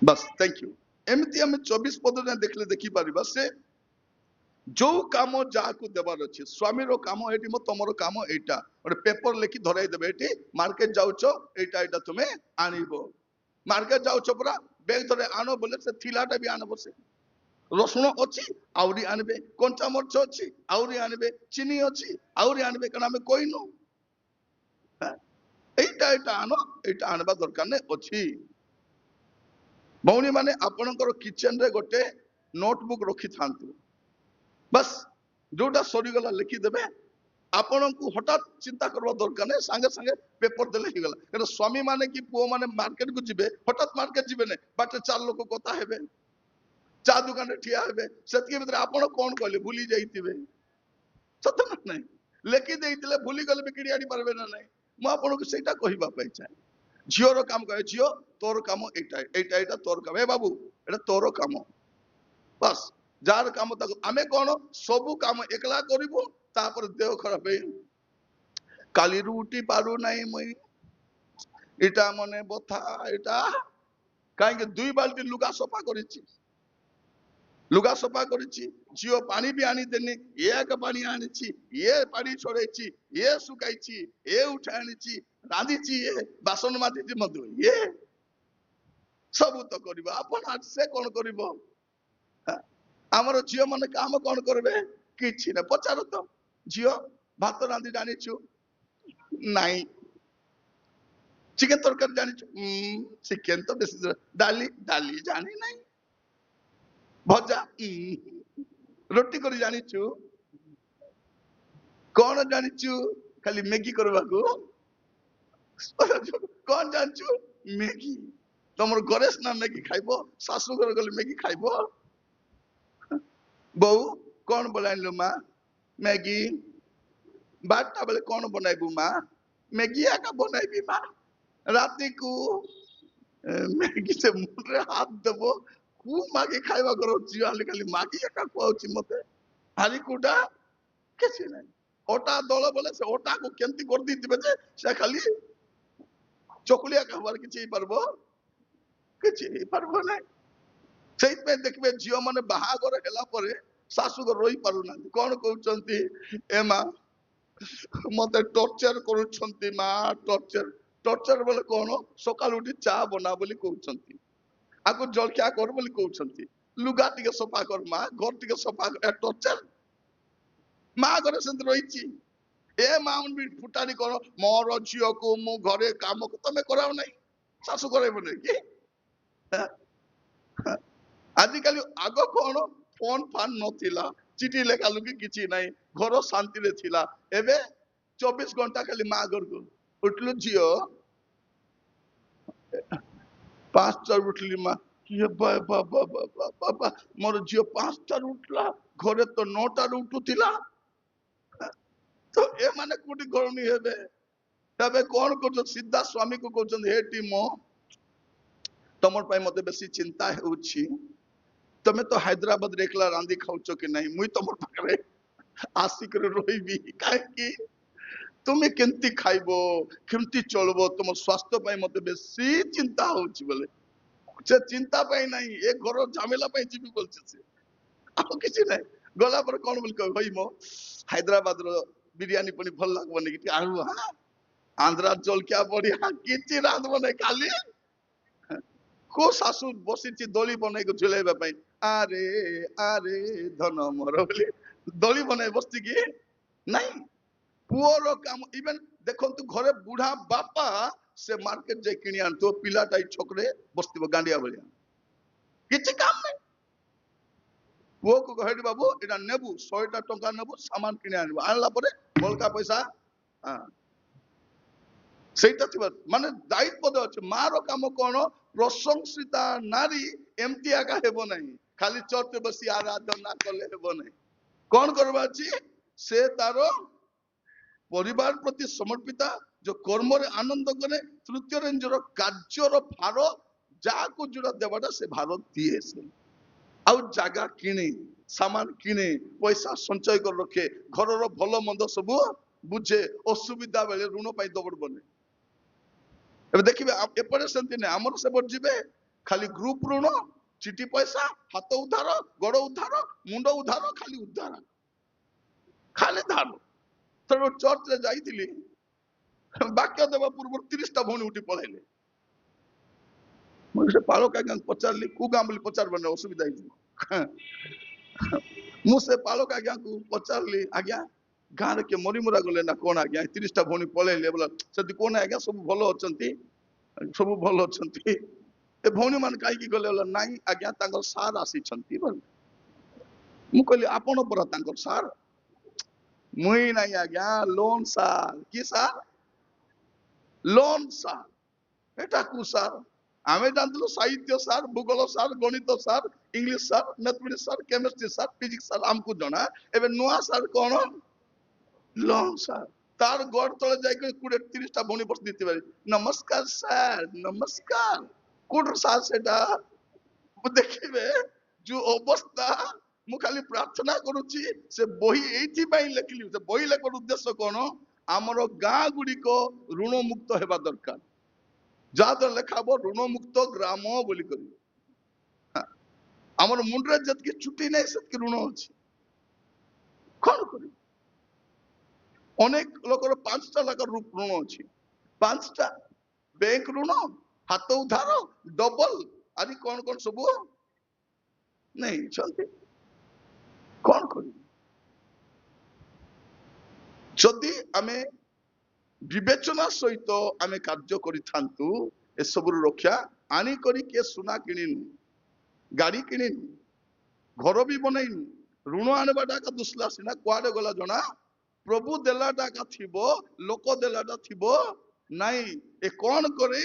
Speaker 4: बस थैंक यू। एमती आम 24 पद देखले देखिपार से जो काम जहाँ को देवार अच्छे, स्वामी काम ये तुम काम यहाँ गोटे पेपर लिखि धरई देवे, ये मार्केट जाऊच यहाँ तुम्हें आणब, मार्केट जाऊच परा बैग धरे आण बोले से थिलाटा भी आनब, से रसुण अच्छी आहरी आनबे, कंचा मर्च अच्छी आहरी आनबे, चीनी अच्छी आहरी आनबे, कारण आम कहनु यहाँ आन, यहाँ आनवा दरकार नहीं अच्छी। भौणी माने आपणकर किचन रे गोटे नोटबुक रखि था, बस जोटा सरीगला लिखिदेवे, आपण को हठात चिंता करवा दरकार नहीं संगे संगे पेपर देले ही गला कारण स्वामी माने कि पुओ माने मार्केट को जिबे हठात मार्केट जिबे नहीं बाटे चार लोक कथा हेबे चा दुकान ठिया हेबे सेतके भीतर आपण कोन कहले भूली जाईतिबे सत ना नहीं लेखि देइतिले भूली गले बिकिड़ी आनी पारबे ना नहीं मु आपण को सेटा कहिबा पाई चाहे झियोर काम कहे झियो तोर काम एटा एटा एटा तोर काम ए बाबू एटा तोर काम बस जार काम तक आमे कोन सबु काम एकला करिवो तापर देह खराब है काली उठी पारू नहीं मुई इटा मने बथा इटा कहीं दुई बाल्टी लुगा सफा करिछि लुगा सफा करिछि जियो पानी भी आनी देनी एक पानी आनिछि ये पानी छोड़ेछि ये सुकाइछि ये उठा आनिछि रांधिछि ये बासन माजिछि मधु ये सब तो करबा अपन आज से कोन करबो हमर जियो माने काम कोन करबे किछि न पचारो तो जियो भात रांधि जानिछु नहीं चिकन तरकारी जानिछु चिकन तो बेसी डाली डाली जानी नहीं भजा रोटी करी जानिछु कौन जानिछु खाली मैगी करबा को कौन जानछु मैगी तमर घरे ना मैगी खाइबो सासु घर गले मैगी खाइबो बहु कौन बोलाइलो मां मैगी बारटा बेले कौन बनाइबू मां मैगी आका बनाइबी मां राति को मैगी से मुंडे हाथ देबो कु मागी खाइबा करो जियाले खाली मागी एका खुआउची मते हारी कुडा केसी नहीं ओटा दल बोले से ओटा को केंती कर दी दिबे जे से खाली चकुलिया खाबार किछि परबो किछि परबो नहीं सेइत पे देखबे जियो माने बाहागर हेला परे सासुगर रही पारु ना कोन कहउचंती ए मां मते टॉर्चर करूछंती मां टॉर्चर टॉर्चर बोले कोन सकाल उठी चा बना बोली कहउछंती आको जलखिया कर बोली कहउछंती लुगा टिके सफा कर मां घर टिके सफा कर टॉर्चर मां घरे संत रहिची ए माउन भी फुटानी करो मोर झियो को मु घरे काम को तमे कराव नहीं सासु कराइबो नहीं कि आजिकल आगो कोन फोन फान नथिला चिठी लेखा लुकी किछि नहीं घर शांति रे थिला एबे 24 घंटा खाली मां घर को उठलु झियो 5टा उठली मां ये बाबा मोर झियो 5टा उठला घरे तो 9टा उठुतिला तो ए माने कोटी गरनी हेबे तबे कोन करछ सीधा स्वामी को कहछन हे टीमो तमर पाई मते बेसी चिंता हेउछि तमे तो हैदराबाद रे एकला रांदी खाउछो कि नहीं मुई तमर पाखरे आसी करे रोइबी काहे कि तुमे केंती खाइबो केंती चलबो तुम स्वास्थ्य पाई मते बेसी चिंता होउछि बोले से चिंता पाई नहीं ए घर झमेला पाई जीबी बोलछे से आ किछि नहीं गला पर कोन बोल कह भाई मो हैदराबाद रो बिरयानी पनि भल लागबो नै कि आलू हां आंध्रा जल क्या बढ़िया किछि रांधबो नै खाली को सासु बसिछि दली बनाई को झुलाइबा पाई अरे अरे धन मोर बोली दली बनाई बसति कि नहीं पुओर काम इवन देखंतु घरे बुढ़ा बापा से मार्केट जे किनी आन तो पिलाटाई छोकरे बसतिबो गांडिया बलिया किछि काम नहीं पुओ को कहडी बाबू एटा नेबू 100टा टंका नेबू सामान किनी आनबो आनला परे बलका पैसा हां सेटा थिबा माने दायित्व पद अछि मारो काम कोन प्रशंसिता नारी एमती आका हेबो नहीं खाली चर्च बसी आराधना करले हेबो नहीं कोन करबा अछि से तारो परिवार प्रति समर्पिता जो कर्म रे आनंद करे तृतीय रेंजर कार्यर भार जाको जुड़ा देवाटा से भार दिए से आउ जागा किने सामान किने पैसा संचय कर रखे घर रो भलो मंद सब बुझे असुविधा बेले ऋण पाई दबड़ बने एबे देखिबे एपरे सेंति ने हमर से बड जिबे खाली ग्रुप ऋण चिठी पैसा हाथ उधार गोड़ उधार मुंड उधार खाली धार तो चर्च रे जाइतिली वाक्य देवा पूर्व 30टा भौणी उठी पळैले मुझे पालो का गंग पचारली कु गाम बोली पचार बने असुविधा है मुझे पालो का गंग को पचारली आज्ञा गाँव के मरी मुरा गले ना कौन आज्ञा 30टा भौणी पळैले बोला सदी कोन आज्ञा सब भलो अछंती ए भौणी मान काई की गले बोला नाही आज्ञा तांगर सार आसी छंती बोल मु कहली आपण पर तांगर सार ମୁଇଁ ନାଇଁ ଆଜ୍ଞା, ଲୋନ୍ ସାର୍। କି ସାର୍? Loan sir. এটা কু ସାର୍? ଆମେ ଜାଣିଥିଲୁ ସାହିତ୍ୟ ସାର୍, ଭୂଗୋଳ ସାର୍, ଗଣିତ sir, English sir, mathematics sir, chemistry sir, physics sir ଆମକୁ ଜଣା। ଏବେ ନୂଆ ସାର୍ କଣ? Loan sir. ତାର ଗଡ ତଳେ ଯାଇକି 20-30ଟା ଭଉଣୀ ବସି ଦେଇଥିବେ। ନମସ୍କାର ସାର୍, ନମସ୍କାର। କୋଉଠୁ ସାର୍ ସେଟା? ଦେଖିବେ ଯୋଉ ଅବସ୍ଥା। ମୁଁ ଖାଲି ପ୍ରାର୍ଥନା କରୁଛି ସେ ବହି ଏଇଥିପାଇଁ ଲେଖିଲି। ସେ ବହି ଲେଖାର ଉଦ୍ଦେଶ୍ୟ କଣ? ଆମର ଗାଁ ଗୁଡିକ ଋଣ ମୁକ୍ତ ହେବା ଦରକାର। ଯାହାଦ୍ୱାରା ଲେଖା ହବ ଋଣ ମୁକ୍ତ ଗ୍ରାମ ବୋଲି କରି। ଆମର ମୁଣ୍ଡରେ ଯେତିକି ଛୁଟି ନାହିଁ ସେତିକି ଋଣ ଅଛି। କଣ କରିବି? ଅନେକ ଲୋକର 5ଟା ଲେଖା ଋଣ ଅଛି। 5ଟା ବ୍ୟାଙ୍କ ଋଣ, ହାତ ଉଧାର, ଡବଲ ଆଜି କଣ କଣ ସବୁ ନେଇଛନ୍ତି। କଣ କରିବି? ଯଦି ଆମେ ବିବେଚନା ସହିତ ଆମେ କାର୍ଯ୍ୟ କରିଥାନ୍ତୁ, ଏସବୁର ରକ୍ଷା ଆଣିକରି କିଏ ସୁନା କିଣିନୁ, ଗାଡି କିଣିନୁ, ଘର ବି ବନେଇନୁ। ଋଣ ଆଣିବାଟା ଏକା ଦୁସଲା ସିନା କୁଆଡେ ଗଲା ଜଣା। ପ୍ରଭୁ ଦେଲାଟା ଏକା ଥିବ, ଲୋକ ଦେଲାଟା ଥିବ ନାଇଁ। ଏ କଣ କରେ?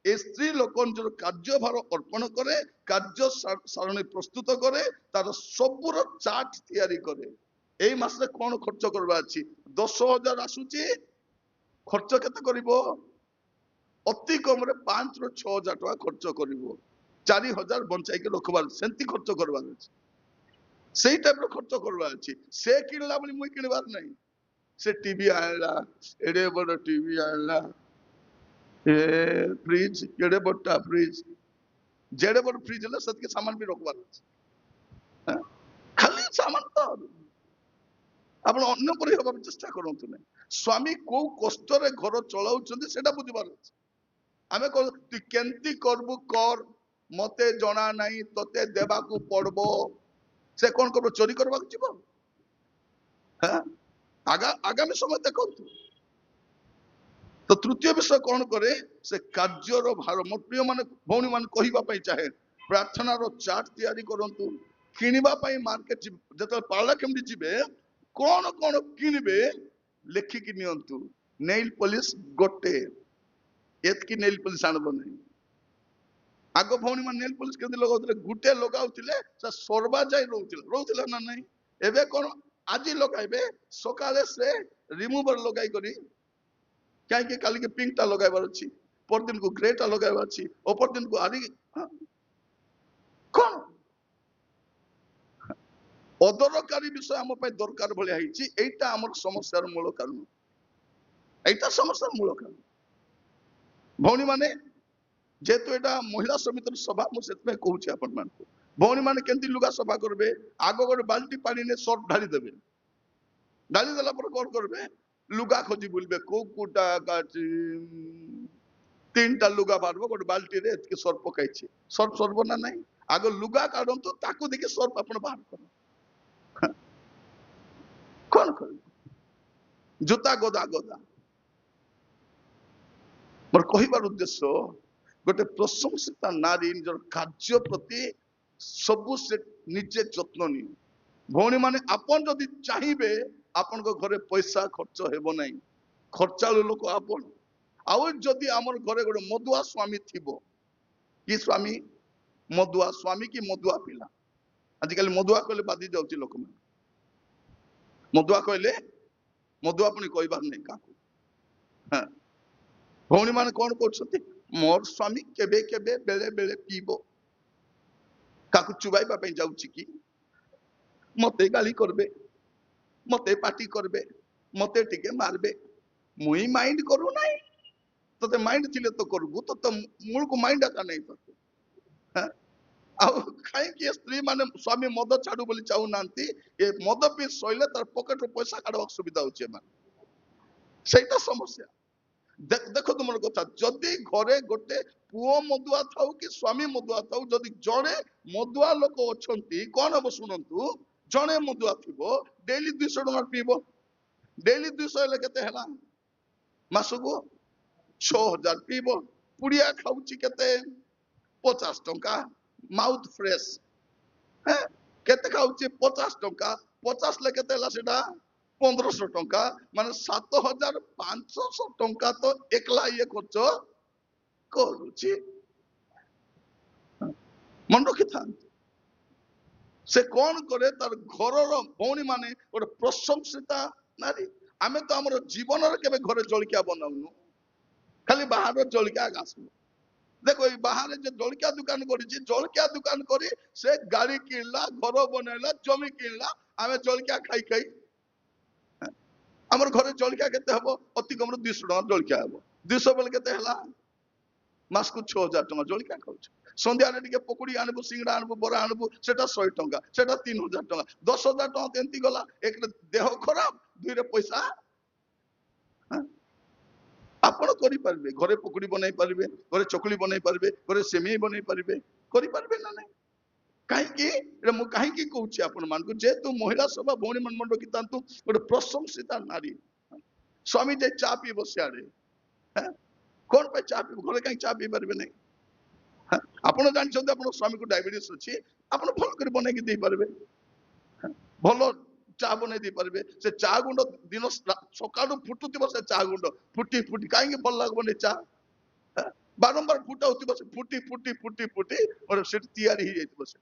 Speaker 4: ଏ ସ୍ତ୍ରୀ ଲୋକ ନିଜର କାର୍ଯ୍ୟଭାର ଅର୍ପଣ କରେ, କାର୍ଯ୍ୟ ସାରଣୀ ପ୍ରସ୍ତୁତ କରେ, ତାର ସବୁର ଚାର୍ଟ ତିଆରି କରେ। ଏଇ ମାସରେ କଣ ଖର୍ଚ୍ଚ କରିବା ଅଛି? 10,000 ଆସୁଛି, ଖର୍ଚ୍ଚ କେତେ କରିବ? ଅତି କମରେ 5,000-6,000 ଟଙ୍କା ଖର୍ଚ୍ଚ କରିବ। 4,000 ବଞ୍ଚାଇକି ରଖିବାର, ସେମିତି ଖର୍ଚ୍ଚ କରିବାର ଅଛି। ସେଇ ଟାଇପର ଖର୍ଚ୍ଚ କରିବାର ଅଛି। ସେ କିଣିଲା ବୋଲି ମୁଇଁ କିଣିବାର ନାହିଁ। ସେ ଟିଭି ଆଣିଲା, ଏଡେ ବଡ ଟିଭି ଆଣିଲା, ଏ ଫ୍ରିଜ, କେଡେ ବଡଟା ଫ୍ରିଜ, ଯେଡେ ବଡ ଫ୍ରିଜ ହେଲେ ସେତିକି ସାମାନ ବି ରଖବାର ଅଛି। ଖାଲି ସାମାନ ତ ଆପଣ ଅନ୍ୟ ପରି ହେବାକୁ ଚେଷ୍ଟା କରନ୍ତୁ ନାହିଁ। ସ୍ୱାମୀ କୋଉ କଷ୍ଟରେ ଘର ଚଳାଉଛନ୍ତି ସେଟା ବୁଝିବାର ଅଛି। ଆମେ ତୁ କେମିତି କରବୁ କର, ମତେ ଜଣା ନାହିଁ, ତତେ ଦେବାକୁ ପଡବ। ସେ କଣ କରିବ? ଚୋରି କରିବାକୁ ଯିବ? ଆଗାମୀ ସମୟ ଦେଖନ୍ତୁ। ତ ତୃତୀୟ ବିଷୟ କଣ କରେ? ସେ କାର୍ଯ୍ୟର ଭାର। ମୋ ପ୍ରିୟ ମାନେ, ଭଉଣୀ ମାନେ କହିବା ପାଇଁ ଚାହେଁ, ପ୍ରାର୍ଥନାର ଚାର୍ଟ ତିଆରି କରନ୍ତୁ। କିଣିବା ପାଇଁ ମାର୍କେଟ ଯେତେବେଳେ ପାର୍ଲା କେମିତି ଯିବେ, କଣ କଣ କିଣିବେ ଲେଖିକି ନିଅନ୍ତୁ। ନେଇଲ ପଲିଶ ଗୋଟେ, ଏତିକି ନେଇଲ ପଲିଶ ଆଣିବ ନାହିଁ। ଆଗ ଭଉଣୀ ମାନେ ନେଲ ପଲିଶ କେମିତି ଲଗାଉଥିଲେ? ଗୋଟେ ଲଗାଉଥିଲେ, ସେ ସର୍ବା ଯାଇ ରହୁଥିଲା ନା ନାହିଁ? ଏବେ କଣ? ଆଜି ଲଗାଇବେ, ସକାଳେ ସେ ରିମୁଭର ଲଗାଇ କରି, କାହିଁକି କାଲିକି ପିଙ୍କଟା ଲଗାଇବାର ଅଛି, ପରଦିନକୁ ଗ୍ରେଟା ଲଗାଇବାର ଅଛି, ଅପର ଦିନକୁ ଆରି। କଣ ଅଦରକାରୀ ବିଷୟ ଆମ ପାଇଁ ଦରକାର ଭଳିଆ ହେଇଛି। ଏଇଟା ଆମର ସମସ୍ୟାର ମୂଳ କାରଣ। ଏଇଟା ସମସ୍ୟାର ମୂଳ କାରଣ। ଭଉଣୀ ମାନେ, ଯେହେତୁ ଏଇଟା ମହିଳା ସମିତିର ସଭା, ମୁଁ ସେଥିପାଇଁ କହୁଛି ଆପଣମାନଙ୍କୁ। ଭଉଣୀ ମାନେ କେମିତି ଲୁଗା ସଫା କରିବେ? ଆଗ ଗୋଟେ ବାଲ୍ଟି ପାଣି ନେ ସର୍ଫ ଢାଳି ଦେବେ। ଢାଳି ଦେଲା ପରେ କଣ କରିବେ? ଲୁଗା ଖୋଜି ବୁଲିବେ। କୋଉଟା 3ଟା ଲୁଗା ବାହାରିବ, ଗୋଟେ ବାଲ୍ଟିରେ ଏତିକି ସର୍ଫ ପକାଇଛି। ସର୍ଫ ସର୍ବ ନା ନାହିଁ? ଆଗ ଲୁଗା କାଢନ୍ତୁ, ତାକୁ ଦେଖି ସର୍ଫ ଆପଣ ବାହାର କରନ୍ତୁ। କଣ କରିବେ? ଜୋତା ଗଦା ଗଦା। ମୋର କହିବାର ଉଦ୍ଦେଶ୍ୟ, ଗୋଟେ ପ୍ରଶଂସିତା ନାରୀ ନିଜର କାର୍ଯ୍ୟ ପ୍ରତି ସବୁ ସେ ନିଜେ ଯତ୍ନ ନିଏ। ଭଉଣୀ ମାନେ, ଆପଣ ଯଦି ଚାହିଁବେ ଆପଣଙ୍କ ଘରେ ପଇସା ଖର୍ଚ୍ଚ ହେବ ନାହିଁ। ଖର୍ଚ୍ଚାଳୁ ଲୋକ ଆପଣ। ଆଉ ଯଦି ଆମର ଘରେ ଗୋଟେ ମଦୁଆ ସ୍ୱାମୀ ଥିବ, କି ସ୍ୱାମୀ? ମଦୁଆ ସ୍ୱାମୀ କି ମଦୁଆ ପିଲା। ଆଜିକାଲି ମଦୁଆ କହିଲେ ବାଧି ଯାଉଛି ଲୋକମାନେ। ମଦୁଆ କହିଲେ, ମଦୁଆ ପୁଣି କହିବାର ନାହିଁ କାହାକୁ। ଭଉଣୀ ମାନେ କଣ କରୁଛନ୍ତି? ମୋର ସ୍ୱାମୀ କେବେ କେବେ ବେଳେ ବେଳେ ପିଇବ। କାହାକୁ ଚୁବାଇବା ପାଇଁ ଯାଉଛି କି? ମତେ ଗାଳି କରିବେ, ମତେ ପାଟି କରିବେ, ମତେ ଟିକେ ମାରବେ। ମୁଇଁ ମାଇଣ୍ଡ କରୁନାହିଁ। ତତେ ମାଇଣ୍ଡ ଥିଲେ ତ କରିବୁ, ତତେ ମୂଳକୁ ମାଇଣ୍ଡ ଏକା ନାହିଁ ତତେ। ଆଉ କାହିଁକି ସ୍ତ୍ରୀ ମାନେ ସ୍ୱାମୀ ମଦ ଛାଡୁ ବୋଲି ଚାହୁଁନାହାନ୍ତି? ଏ ମଦ ପିଇ ସଇଲେ ତାର ପକେଟରୁ ପଇସା କାଢବାକୁ ସୁବିଧା ହଉଛି ଏମାନେ। ସେଇଟା ସମସ୍ୟା। ଦେଖନ୍ତୁ ମୋର କଥା, ଯଦି ଘରେ ଗୋଟେ ପୁଅ ମଦୁଆ ଥାଉ କି ସ୍ୱାମୀ ମଦୁଆ ଥାଉ, ଯଦି ଜଣେ ମଦୁଆ ଲୋକ ଅଛନ୍ତି, କଣ ହବ ଶୁଣନ୍ତୁ। ଜଣେ ମଦୁଆ ଥିବ, ଡେଲି 200 ଟଙ୍କା ପିଇବ। ଡେଲି 200 ହେଲେ କେତେ ହେଲା? ମାସକୁ 6,000 ପିଇବ। ପୁଡିଆ ଖାଉଛି କେତେ? 50 ଟଙ୍କା। ମାଉଥ ଫ୍ରେଶ କେତେ ଖାଉଛି? 50 ଟଙ୍କା। 50 ଲେ କେତେ ହେଲା ସେଟା? 1500 ଟଙ୍କା ମାନେ 7500 ଟଙ୍କା ତ ଏକଲା ଇଏ ଖର୍ଚ୍ଚ କରୁଛି। ମନେ ରଖିଥାନ୍ତି ସେ କଣ କରେ ତାର ଘରର ଭଉଣୀ ମାନେ ଗୋଟେ ପ୍ରଶଂସିତା ନାରୀ। ଆମେ ତ ଆମର ଜୀବନରେ କେବେ ଘରେ ଜଳଖିଆ ବନାଉନୁ, ଖାଲି ବାହାର ଜଳଖିଆ ଆସୁ। ଦେଖ ଏଇ ବାହାରେ ଯେ ଜଳଖିଆ ଦୋକାନ କରିଛି, ଜଳଖିଆ ଦୋକାନ କରି ସେ ଗାଡି କିଣିଲା, ଘର ବନେଇଲା, ଜମି କିଣିଲା, ଆମେ ଜଳଖିଆ ଖାଇ ଖାଇ ଆମର ଘରେ ଜଳଖିଆ କେତେ ହବ? ଅତି କମରେ 200 ଟଙ୍କା ଜଳଖିଆ ହବ। 200 ବେଲେ କେତେ ହେଲା? ମାସକୁ 6000 ଟଙ୍କା ଜଳଖିଆ ଖାଉଛୁ। ସନ୍ଧ୍ୟାରେ ଟିକେ ପକୁଡି ଆଣିବୁ, ସିଙ୍ଗଡା ଆଣିବୁ, ବରା ଆଣିବୁ, ସେଟା 100 ଟଙ୍କା, ସେଟା 3000 ଟଙ୍କା, 10,000 ଟଙ୍କା କେମିତି ଗଲା? ଏକରେ ଦେହ ଖରାପ, ଦୁଇରେ ପଇସା। ଆପଣ କରିପାରିବେ, ଘରେ ପକୁଡି ବନେଇ ପାରିବେ, ଘରେ ଚକୁଳି ବନେଇ ପାରିବେ, ଘରେ ସେମେଇ ବନେଇ ପାରିବେ, କରିପାରିବେ ନା ନାଇଁ? କାହିଁକି ମୁଁ କାହିଁକି କହୁଛି ଆପଣ ମାନଙ୍କୁ, ଯେହେତୁ ମହିଳା ସଭା ଭଉଣୀ ମାନେ ମନେ ରଖିଥାନ୍ତୁ ଗୋଟେ ପ୍ରଶଂସିତା ନାରୀ। ସ୍ୱାମୀ ଯେ ଚା ପିଇବ ସିଆଡେ, କଣ ପାଇଁ ଚା ପିଇବ? ଘରେ କାହିଁ ଚା ପିଇ ପାରିବେ ନାହିଁ? ଆପଣ ଜାଣିଛନ୍ତି ଆପଣ ସ୍ୱାମୀକୁ ଡାଇବେଟିସ୍ ଅଛି, ଆପଣ ଭଲ କରି ବନେଇକି ଦେଇପାରିବେ, ଭଲ ଚା ବନେଇ ଦେଇପାରିବେ। ସେ ଚା ଗୁଣ୍ଡ ଦିନ ସକାଳୁ ଫୁଟୁଥିବ, ସେ ଚା ଗୁଣ୍ଡ ଫୁଟି ଫୁଟି କାହିଁକି ଭଲ ଲାଗିବନି ଚା? ବାରମ୍ବାର ଫୁଟାଉଥିବ, ସେ ଫୁଟି ଫୁଟି ଫୁଟି ଫୁଟି ସେଠି ତିଆରି ହେଇଯାଇଥିବ, ସେ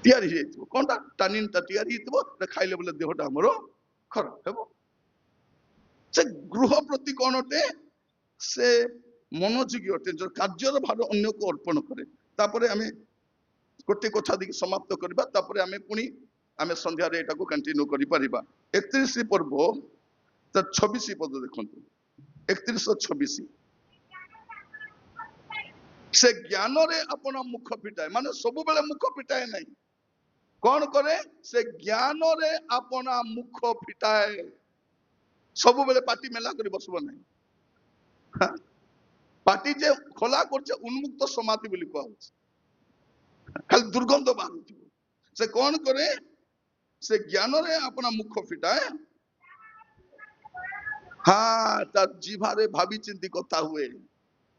Speaker 4: ତିଆରି ହେଇଯାଇଥିବ। କଣଟା? ଟାନିନଟା ତିଆରି ହେଇଥିବ, ଖାଇଲେ ବୋଲେ ଦେହଟା ଆମର ଖରାପ ହେବ। ସେ ଗୃହ ପ୍ରତି କଣ ଅଟେ? ସେ ମନୋଯୋଗୀ ଅଟେ, ଯୋଉ କାର୍ଯ୍ୟର ଭାର ଅନ୍ୟକୁ ଅର୍ପଣ କରେ। ତାପରେ ଆମେ ଗୋଟେ କଥା ଦେଇକି ସମାପ୍ତ କରିବା, ତାପରେ ଆମେ ପୁଣି ସନ୍ଧ୍ୟାରେ ଏଟାକୁ କଣ୍ଟିନ୍ୟୁ କରିପାରିବା। 31 ପର୍ବ 26 ପଦ ଦେଖନ୍ତୁ, 31-26। ସେ ଜ୍ଞାନରେ ଆପଣ ମୁଖ ଫିଟାଏ, ମାନେ ସବୁବେଳେ ମୁଖ ଫିଟାଏ ନାହିଁ। କଣ କରେ? ସେ ଜ୍ଞାନରେ ଆପଣ ମୁଖ ଫିଟାଏ, ସବୁବେଳେ ପାଟି ମେଲା କରି ବସିବ ନାହିଁ। ପାଟି ଯେ ଖୋଲା କରୁଛେ ଉନ୍ମୁକ୍ତ ସମାଧି ବୋଲି କୁହାଯାଉଛି, ଖାଲି ଦୁର୍ଗନ୍ଧ ବାହାରୁଥିବ। ସେ କଣ କରେ? ସେ ଜ୍ଞାନରେ ଆପଣ ମୁଖ ଫିଟାଏ। ତା ଜିଭାରେ ଭାବି ଚିନ୍ତି କଥା ହୁଏ।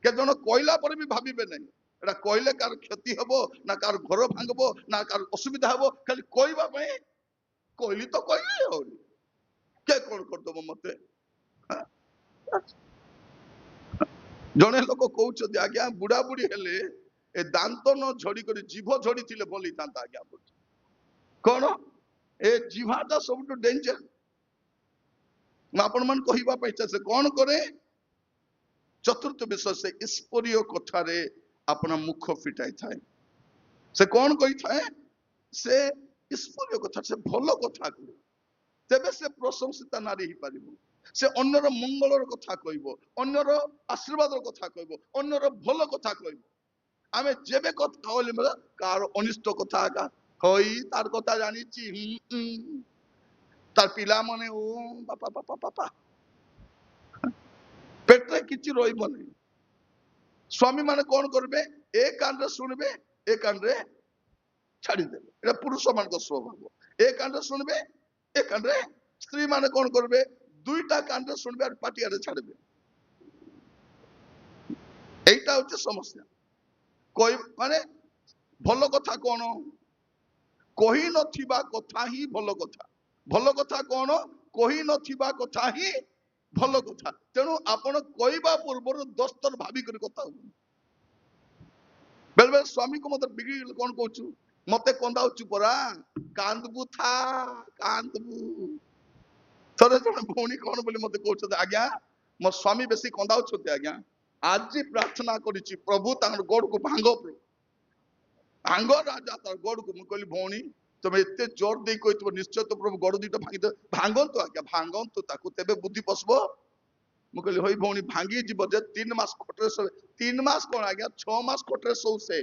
Speaker 4: କେତେ ଜଣ କହିଲା ପରେ ବି ଭାବିବେ ନାହିଁ, ଏଟା କହିଲେ କାହାର କ୍ଷତି ହବ ନା କାହାର ଘର ଭାଙ୍ଗିବ ନା କାହାର ଅସୁବିଧା ହବ, ଖାଲି କହିବା ପାଇଁ କହିଲି ତ କହିଲି, ଆଉ କିଏ କଣ କରିଦବ ମତେ। ଜଣେ ଲୋକ କହୁଛନ୍ତି, ଆଜ୍ଞା ବୁଢା ବୁଢୀ ହେଲେ ଏ ଦାନ୍ତ ନ ଝଡି କରି ଜିଭ ଝଡିଥିଲେ ଭଲ ହେଇଥାନ୍ତା। ଆଜ୍ଞା କଣ? ଏ ଜିଭାଟା ସବୁଠୁ ଡେଞ୍ଜର। ମୁଁ ଆପଣ ମାନ କହିବା ପାଇଁ ଚାହେଁ, କଣ କରେ? ଚତୁର୍ଥ ବିଷୟ, ସେ ଈଶ୍ୱରୀୟ କଥାରେ ଆପଣ ମୁଖ ଫିଟାଇ ଥାଏ। ସେ କଣ କହିଥାଏ? ସେ ଈଶ୍ୱରୀୟ କଥା, ସେ ଭଲ କଥା କହେ, ତେବେ ସେ ପ୍ରଶଂସିତା ନାରୀ ହେଇପାରିବ। ସେ ଅନ୍ୟର ମଙ୍ଗଳର କଥା କହିବ, ଅନ୍ୟର ଆଶୀର୍ବାଦର କଥା କହିବ, ଅନ୍ୟର ଭଲ କଥା କହିବ। ଆମେ ଯେବେ କଥା କହିଲେ କାହାର ଅନିଷ୍ଟ କଥା ଏକା ହଇ, ତାର କଥା ଜାଣିଛି, ତାର ପିଲାମାନେ ଓ ବାପା ବାପା ବାପା, ପେଟରେ କିଛି ରହିବ ନାହିଁ। ସ୍ୱାମୀ ମାନେ କଣ କରିବେ? ଏ କାନରେ ଶୁଣିବେ, ଏ କାନରେ ଛାଡିଦେବେ। ଏଟା ପୁରୁଷ ମାନଙ୍କ ସ୍ୱଭାବ। ଏ କାନରେ ଶୁଣିବେ, ଏ କାନରେ। ସ୍ତ୍ରୀ ମାନେ କଣ କରିବେ? ଦୁଇଟା କାନରେ ଶୁଣିବେ ଆଉ ପାଟିଆରେ ଛାଡିବେ। এইটা হচ্ছে সমস্যা। মানে ଭଲ କଥା କଣ? କହି ନଥିବା କଥା ହିଁ ଭଲ କଥା। ଭଲ କଥା କଣ? କହି ନଥିବା କଥା ହିଁ ଭଲ କଥା। ତେଣୁ ଆପଣ କହିବା ପୂର୍ବରୁ 10 ଥର ଭାବିକରି କଥା ହୁଅନ୍ତୁ। ବେଳେ ବେଳେ ସ୍ୱାମୀକୁ ମତେ ବିଗିଡି କଣ କହୁଛୁ? ମତେ କନ୍ଦାଉଛୁ ପରା, କାନ୍ଦବୁ ଥା, କାନ୍ଦବୁ। ଥରେ ଜଣେ ଭଉଣୀ କଣ ବୋଲି ମତେ କହୁଛନ୍ତି, ଆଜ୍ଞା ମୋ ସ୍ୱାମୀ ବେଶୀ କନ୍ଦାଉଛନ୍ତି ଆଜ୍ଞା। ଆଜି ପ୍ରାର୍ଥନା କରିଛି, ପ୍ରଭୁ ତାଙ୍କର ଗୋଡକୁ ଭାଙ୍ଗ, ଭାଙ୍ଗ ରାଜା ତାର ଗୋଡକୁ। ମୁଁ କହିଲି, ଭଉଣୀ ତମେ ଏତେ ଜୋର ଦେଇ କହିଥିବ, ନିଶ୍ଚୟ ତ ପ୍ରଭୁ ଗୋଡ ଦିଟା ଭାଙ୍ଗିଦେବେ। ଭାଙ୍ଗନ୍ତୁ ଆଜ୍ଞା, ଭାଙ୍ଗନ୍ତୁ ତାକୁ, ତେବେ ବୁଦ୍ଧି ପଶିବ। ମୁଁ କହିଲି, ହଇ ଭଉଣୀ ଭାଙ୍ଗି ଯିବ ଯେ 3 ମାସ ଖଟରେ ଶୋଇବେ। 3 ମାସ କଣ ଆଜ୍ଞା, 6 ମାସ ଖଟରେ ଶୋଉ ସେ,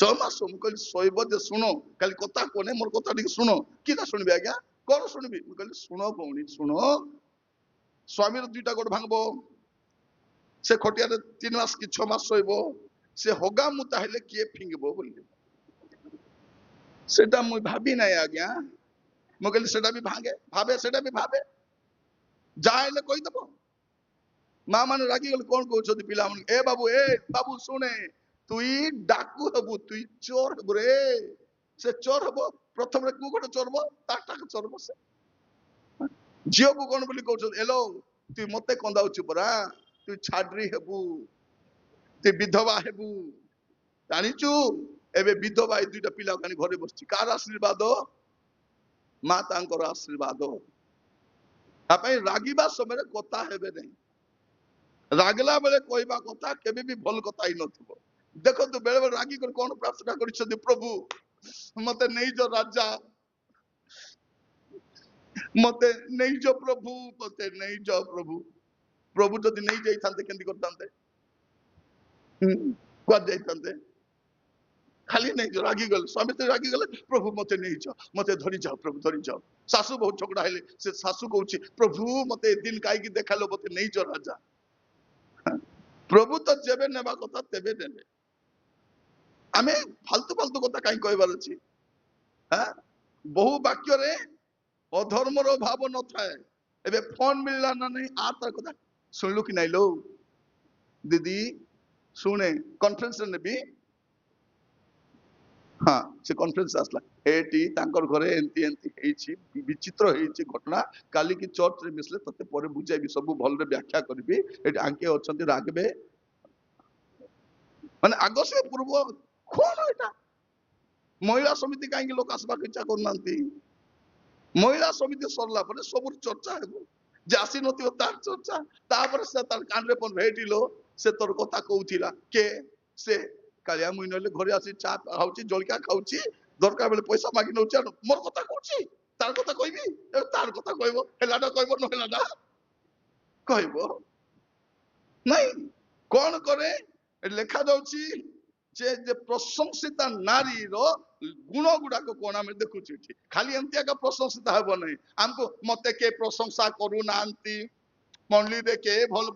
Speaker 4: 6 ମାସ। ମୁଁ କହିଲି, ଶୋଇବ ଯେ ଶୁଣ, ଖାଲି କଥା କୁହନେ, ମୋର କଥା ଟିକେ ଶୁଣ। କିଟା ଶୁଣିବି ଆଜ୍ଞା? କଣ ଶୁଣିବି? ମୁଁ କହିଲି, ଶୁଣ ଭଉଣୀ ଶୁଣ, ସ୍ୱାମୀର 2ଟା ଗୋଡ ଭାଙ୍ଗିବ, ସେ ଖଟିଆରେ 3 ମାସ କି 6 ମାସ ଶୋଇବ, ସେ ହଗା ମୁତା ହେଲେ କିଏ ଫିଙ୍ଗିବ ବୋଲି। ସେଟା ମୁଁ ଭାବି ନାହିଁ ଆଜ୍ଞା। ମୁଁ କହିଲି, ସେଟା ବି ଭାବେ, ସେଟା ବି ଭାବେ, ଯାହା ହେଲେ କହିଦବ। ମା ମାନେ ରାଗିଗଲେ କଣ କହୁଛନ୍ତି ପିଲାମାନେ, ଏ ବାବୁ ଶୁଣେ, ତୁଇ ଡାକୁ ହବୁ, ତୁଇ ଚୋର ହବୁ ରେ। ସେ ଚୋର ହବ, प्रथम रे को गोटे चोरब ताटाक चोरब से झील को कौन बोली कहउछ एलो तू मते कंदाउछु परा तू छाड्री हेबू तू विधवा हेबू जानिचु एबे विधवा ए दुईटा पिला कानी घरे बसछि कार आशीर्वाद माँ तांकर आशीर्वाद तापई रागिबा समय कथा हेबे नहीं रागला बेले कहवा कथा केबे भी भल कथा ही नथिबो देखो तो बेले बेले रागी कर कौन प्रार्थना करिसथि प्रभु मते नहीं जो राजा मते नहीं जो प्रभु मते नहीं जो प्रभु प्रभु जदि नहीं जाई थांते केंदी करतांते क्वा जाई थांते खाली नहीं जो रागी गल स्वामी तो रागी गले प्रभु मते नहीं जाओ मते धरी जाओ प्रभु धरी जाओ सासू बहुत झगड़ा हेले से सासू कहउछि प्रभु मते दिन काई की देखालो मते नहीं जो राजा प्रभु तो जेबे नेबा कथा तेबे नेबे आमे फालतू फालतू कथा काई कहबार अछि हां बहु वाक्य रे अधर्मर भाव न थाए एबे फोन मिलला ना नहीं आ तर कथा सुनलु कि नहीं लो दीदी सुने कॉन्फ्रेंस ने भी हाँ से कॉन्फ्रेंस आसला एटी तांकर घरे एंती एंती हेछि विचित्र हेछि घटना काली की चर्च रे मिसले तते परे बुझाइबी सब भल रे व्याख्या करबी एटी आंके अछंती रागबे माने आगसे पूर्व कोन एटा महिला समिति काहे लोक आसबा इच्छा करनांती महिला समिति सरला परे सब चर्चा हेबो जे आसी नथिबो तार चर्चा तापर से तार कानरे पन भेटिलो से तोर कथा कहउथिला के से कालिया मुई नले घरे आसी चा खाउची जलका खाउची दरकार बेले पैसा मागी नउची मोर कथा कहउची तार कथा कहबी तार कथा कहबो हेलाडा कहबो न हेलाडा कहबो नहीं कौन करे लेखा जाउची जे जे प्रशंसिता नारी रो गुण गुडा को कोन हम देखुची खाली एंतिया का प्रशंसिता हेबो नहीं हमको मते के प्रशंसा करू नांती मंडली रे के भल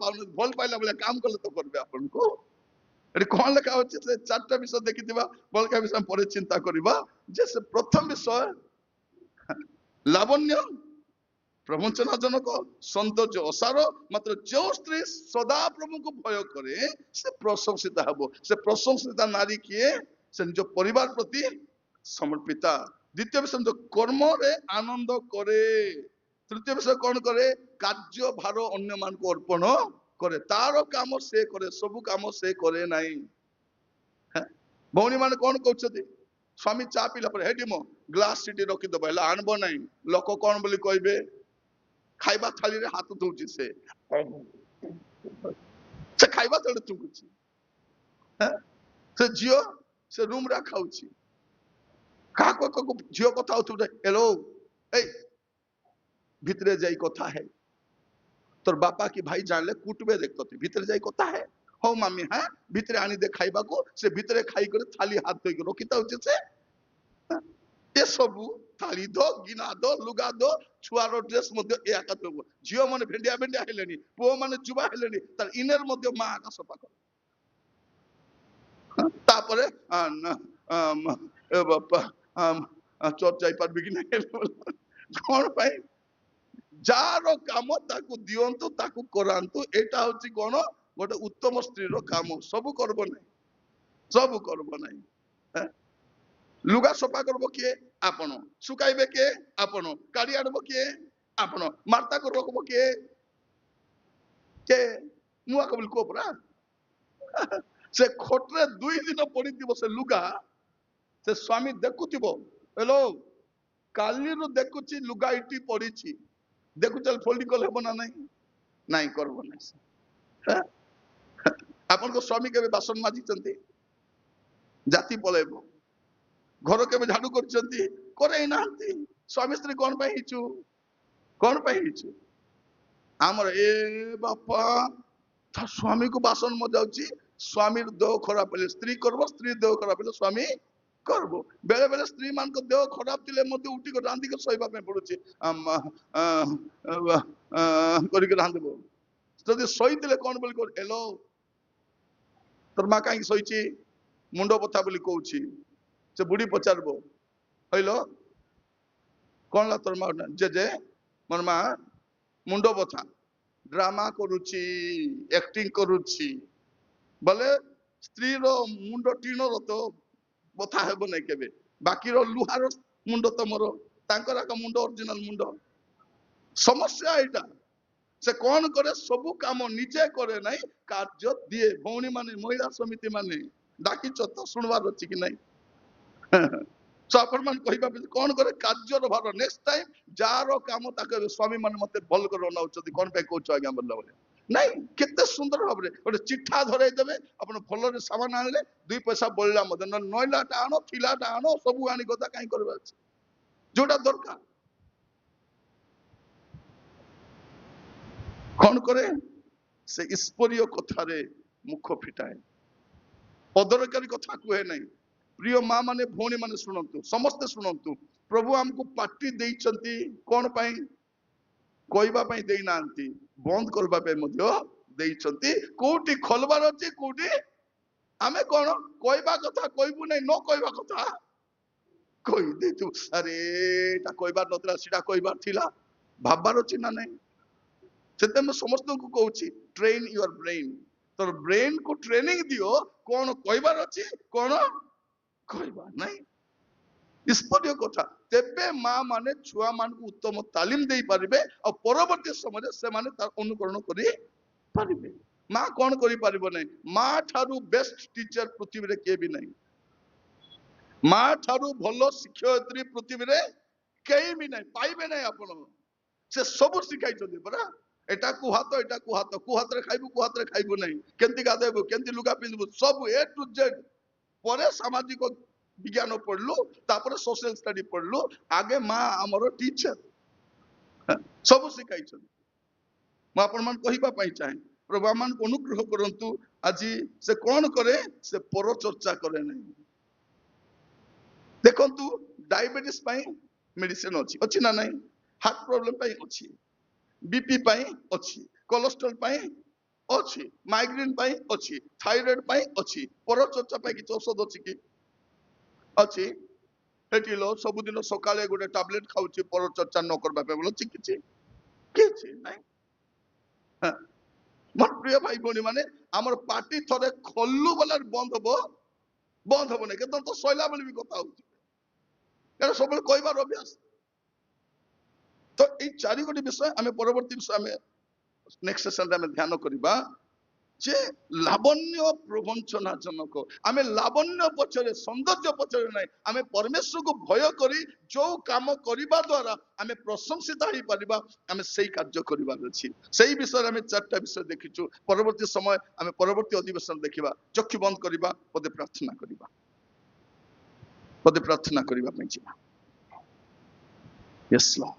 Speaker 4: पाइला बेले काम करले तो करबे आपन को एटी कौन लेखा होची से चारटा विषय देखिथिबा बलका विषय परे चिंता करिबा जे से प्रथम विषय लावण्य प्रवंचनाजनक सौंदर्य असार मात्र जो स्त्री सदा प्रभु को भय करे से प्रशंसिता हेबो से प्रशंसिता नारी किए से निज परिवार प्रति समर्पिता द्वितीय विषय कर्म रे आनंद करे तृतीय विषय कौन करे कार्य भार अन्य मान को अर्पण करे तार काम से करे सब काम से करे नाही भौणी मान कौन कहउछथि स्वामी चा पिला पर हेडी मो ग्लास सिटी रखि दबा हला आनबो नाही लोक कौन बोली कहबे खाइबा थाली रे हाथ धोउची से खाइबा थाली थुकुची से जियो से रूम रा खाउची का को जियो कथा होतु हेलो ए भितरे जाई कथा है तोर बापा की भाई जानले कुटबे देखतो भितरे जाई कथा है हो मामी हां भितरे आनी दे खाइबा को से भितरे खाई करे थाली हाथ धोई के रखिता होचे से ए सबु थाली दो गिना दो लुगा दो छुआरो ड्रेस मध्य ए आका तो जियो माने भेंडिया भेंडिया हेलेनी पो माने जुबा हेलेनी तार इनर मध्य मा आका सफा कर तापरे ए बापा चर्च जाई पारबी कि नहीं कोन पाई जार काम ताकू दियंतु ताकू करांतु एटा होची कोन गोटे उत्तम स्त्री रो काम सब करबो नहीं लुगा सफा करबो किए आपण सुकाइबे के आपण काडी आडबो किए आपण मार्ता करबो किए के मुआ कबल कोपरा से खोटरे 2 दिन पड़िथिबो से लुगा से स्वामी देखुथिबो हेलो काली रो देखुची लुगा इटी पड़ीची देखु चल फोल्डिंग कल हेबो ना नहीं नहीं करबो नहीं आपन को स्वामी के बासन माजी चंती जाति पलेबो घर के झाड़ू करचंती करे नांती स्वामी स्त्री कोन पाई हिचु हमर ए बापा था स्वामी को बासन म जाउची स्वामी देह खराब पले स्त्री करबो स्त्री देह खराब पले स्वामी करबो बेले बेले स्त्री मान को देह खराब तिले मते उठी को रांदी के सोइबा पे पड़ुची करी के रांदबो जदी सोई तिले कोन बोली कर हेलो तोर मा काई सोईची मुंडो पथा बोली कहउची से बुढ़ी पचारबो हइलो कोन ला तोर मा जे मोर मा मुंडो पथा ड्रामा करूची एक्टिंग करूची बोले स्त्री रो मुंडो टीनो रो तो बथा हेबो नै केबे बाकी रो लुहार मुंड तमर तांकर मुंड ओरिजिनल मुंड समस्या एटा से कौन करे सबु काम निजे करे नहीं कार्य दिए भौणी माने महिला समिति माने डाकी तो सुनवार अच्छी कि नहीं सो आपण मान कहिबा कौन करे कार्यर भार नेक्स्ट टाइम जार काम ताके स्वामी मान मते भल कर नउचती कोन पे कहछ आज्ञा बोलला बोले नहीं केते सुंदर भाबरे ओटे चिट्ठा धरै देबे आपण फल रे सामान आनले 2 पैसा बळला मते नयलाटा आनो थिलाटा आनो सब आनी गदा काई करबा अछि जोटा दरकार कौन करे से ईश्वरीय कथारे मुख फिटाए अदरकारी कथा कहे नहीं प्रिय माँ माने भौणी माने शुणु समस्ते शुणु प्रभु आमको पार्टी देइचंती कौन पाई कहबा पाई देई नांती बंद करबा पे मध्य देइचंती कोठी खोलबार अछि कोठी आमे कोन कहबा कथा कहबु नहीं न कहबा कथा कहि देतु अरे ता कहबार नतला सिडा कहबार थिला भाबबार अछि ना नहीं से मैं समस्त को कहूँ ट्रेन योर ब्रेन तो ब्रेन को ट्रेनिंग दियो कौन कहबार अच्छी कौन कहबार नहीं ईश्वरीय कथा तेबे माँ माने छुआ मान को उत्तम तालीम दे पारिबे और परवर्ती समय से माने तार अनुकरण करि पारिबे माँ कौन करि पारिबो नहीं माँ ठारू बेस्ट टीचर पृथ्वी रे के भी नहीं माँ ठारू भलो शिक्षयित्री पृथ्वी रे केही भी नहीं पाइबे नहीं आपण से सब शिखाई चली बरा एटा कुहात रे खाइबु नहीं केंति गादेबु केंति लुगा पिंदबु सब ए टू जेड परे सामाजिक विज्ञान पढ़लु तापर सोशल स्टडी पढ़लु आगे माँ हमरो टीचर सब शिखाई छन म आपन मान कहिबा पई चाहे प्रभु मान को अनुग्रह करंतु आज से कौन करे से पर चर्चा करे नहीं देखंतु डायबिटीज पई मेडिसिन अछि ना नहीं हार्ट प्रॉब्लम पई अछि बीपी पाई अच्छी कोलेस्ट्रॉल पाई अच्छी माइग्रेन पाई अच्छी थायराइड पाई अच्छी पर चर्चा पाई कि औषध अच्छी कि अच्छी हेटी लो सब दिन सकाळे गोटे टैबलेट खाउची पर चर्चा न करबा पे बोलो किछि किछि नहीं हां मन प्रिय भाई भौणी माने हमर पार्टी थरे खोल्लु वाला बंद हबो नै केतन तो सैला बोली भी कथा होची एरा सब कहबार अभ्यास तो ये 4 गोटी विषय आम परवर्ती विषय आम नेक्स्ट सेशन रे ध्यान करबा जे लावण्य प्रवंचना जनक आम लावण्य पछरे सौंदर्य पछरे नहीं आम परमेश्वर को भय करी जो काम करबा द्वारा आम प्रशंसित होई परिबा आम सेही कार्य करबार अछि सेही विषय आम 4टा विषय देखिछु परवर्ती समय आम परवर्ती अधिवेशन देखिबा चक्षु बंद करबा पदे प्रार्थना करबा पई जिबा यस लॉर्ड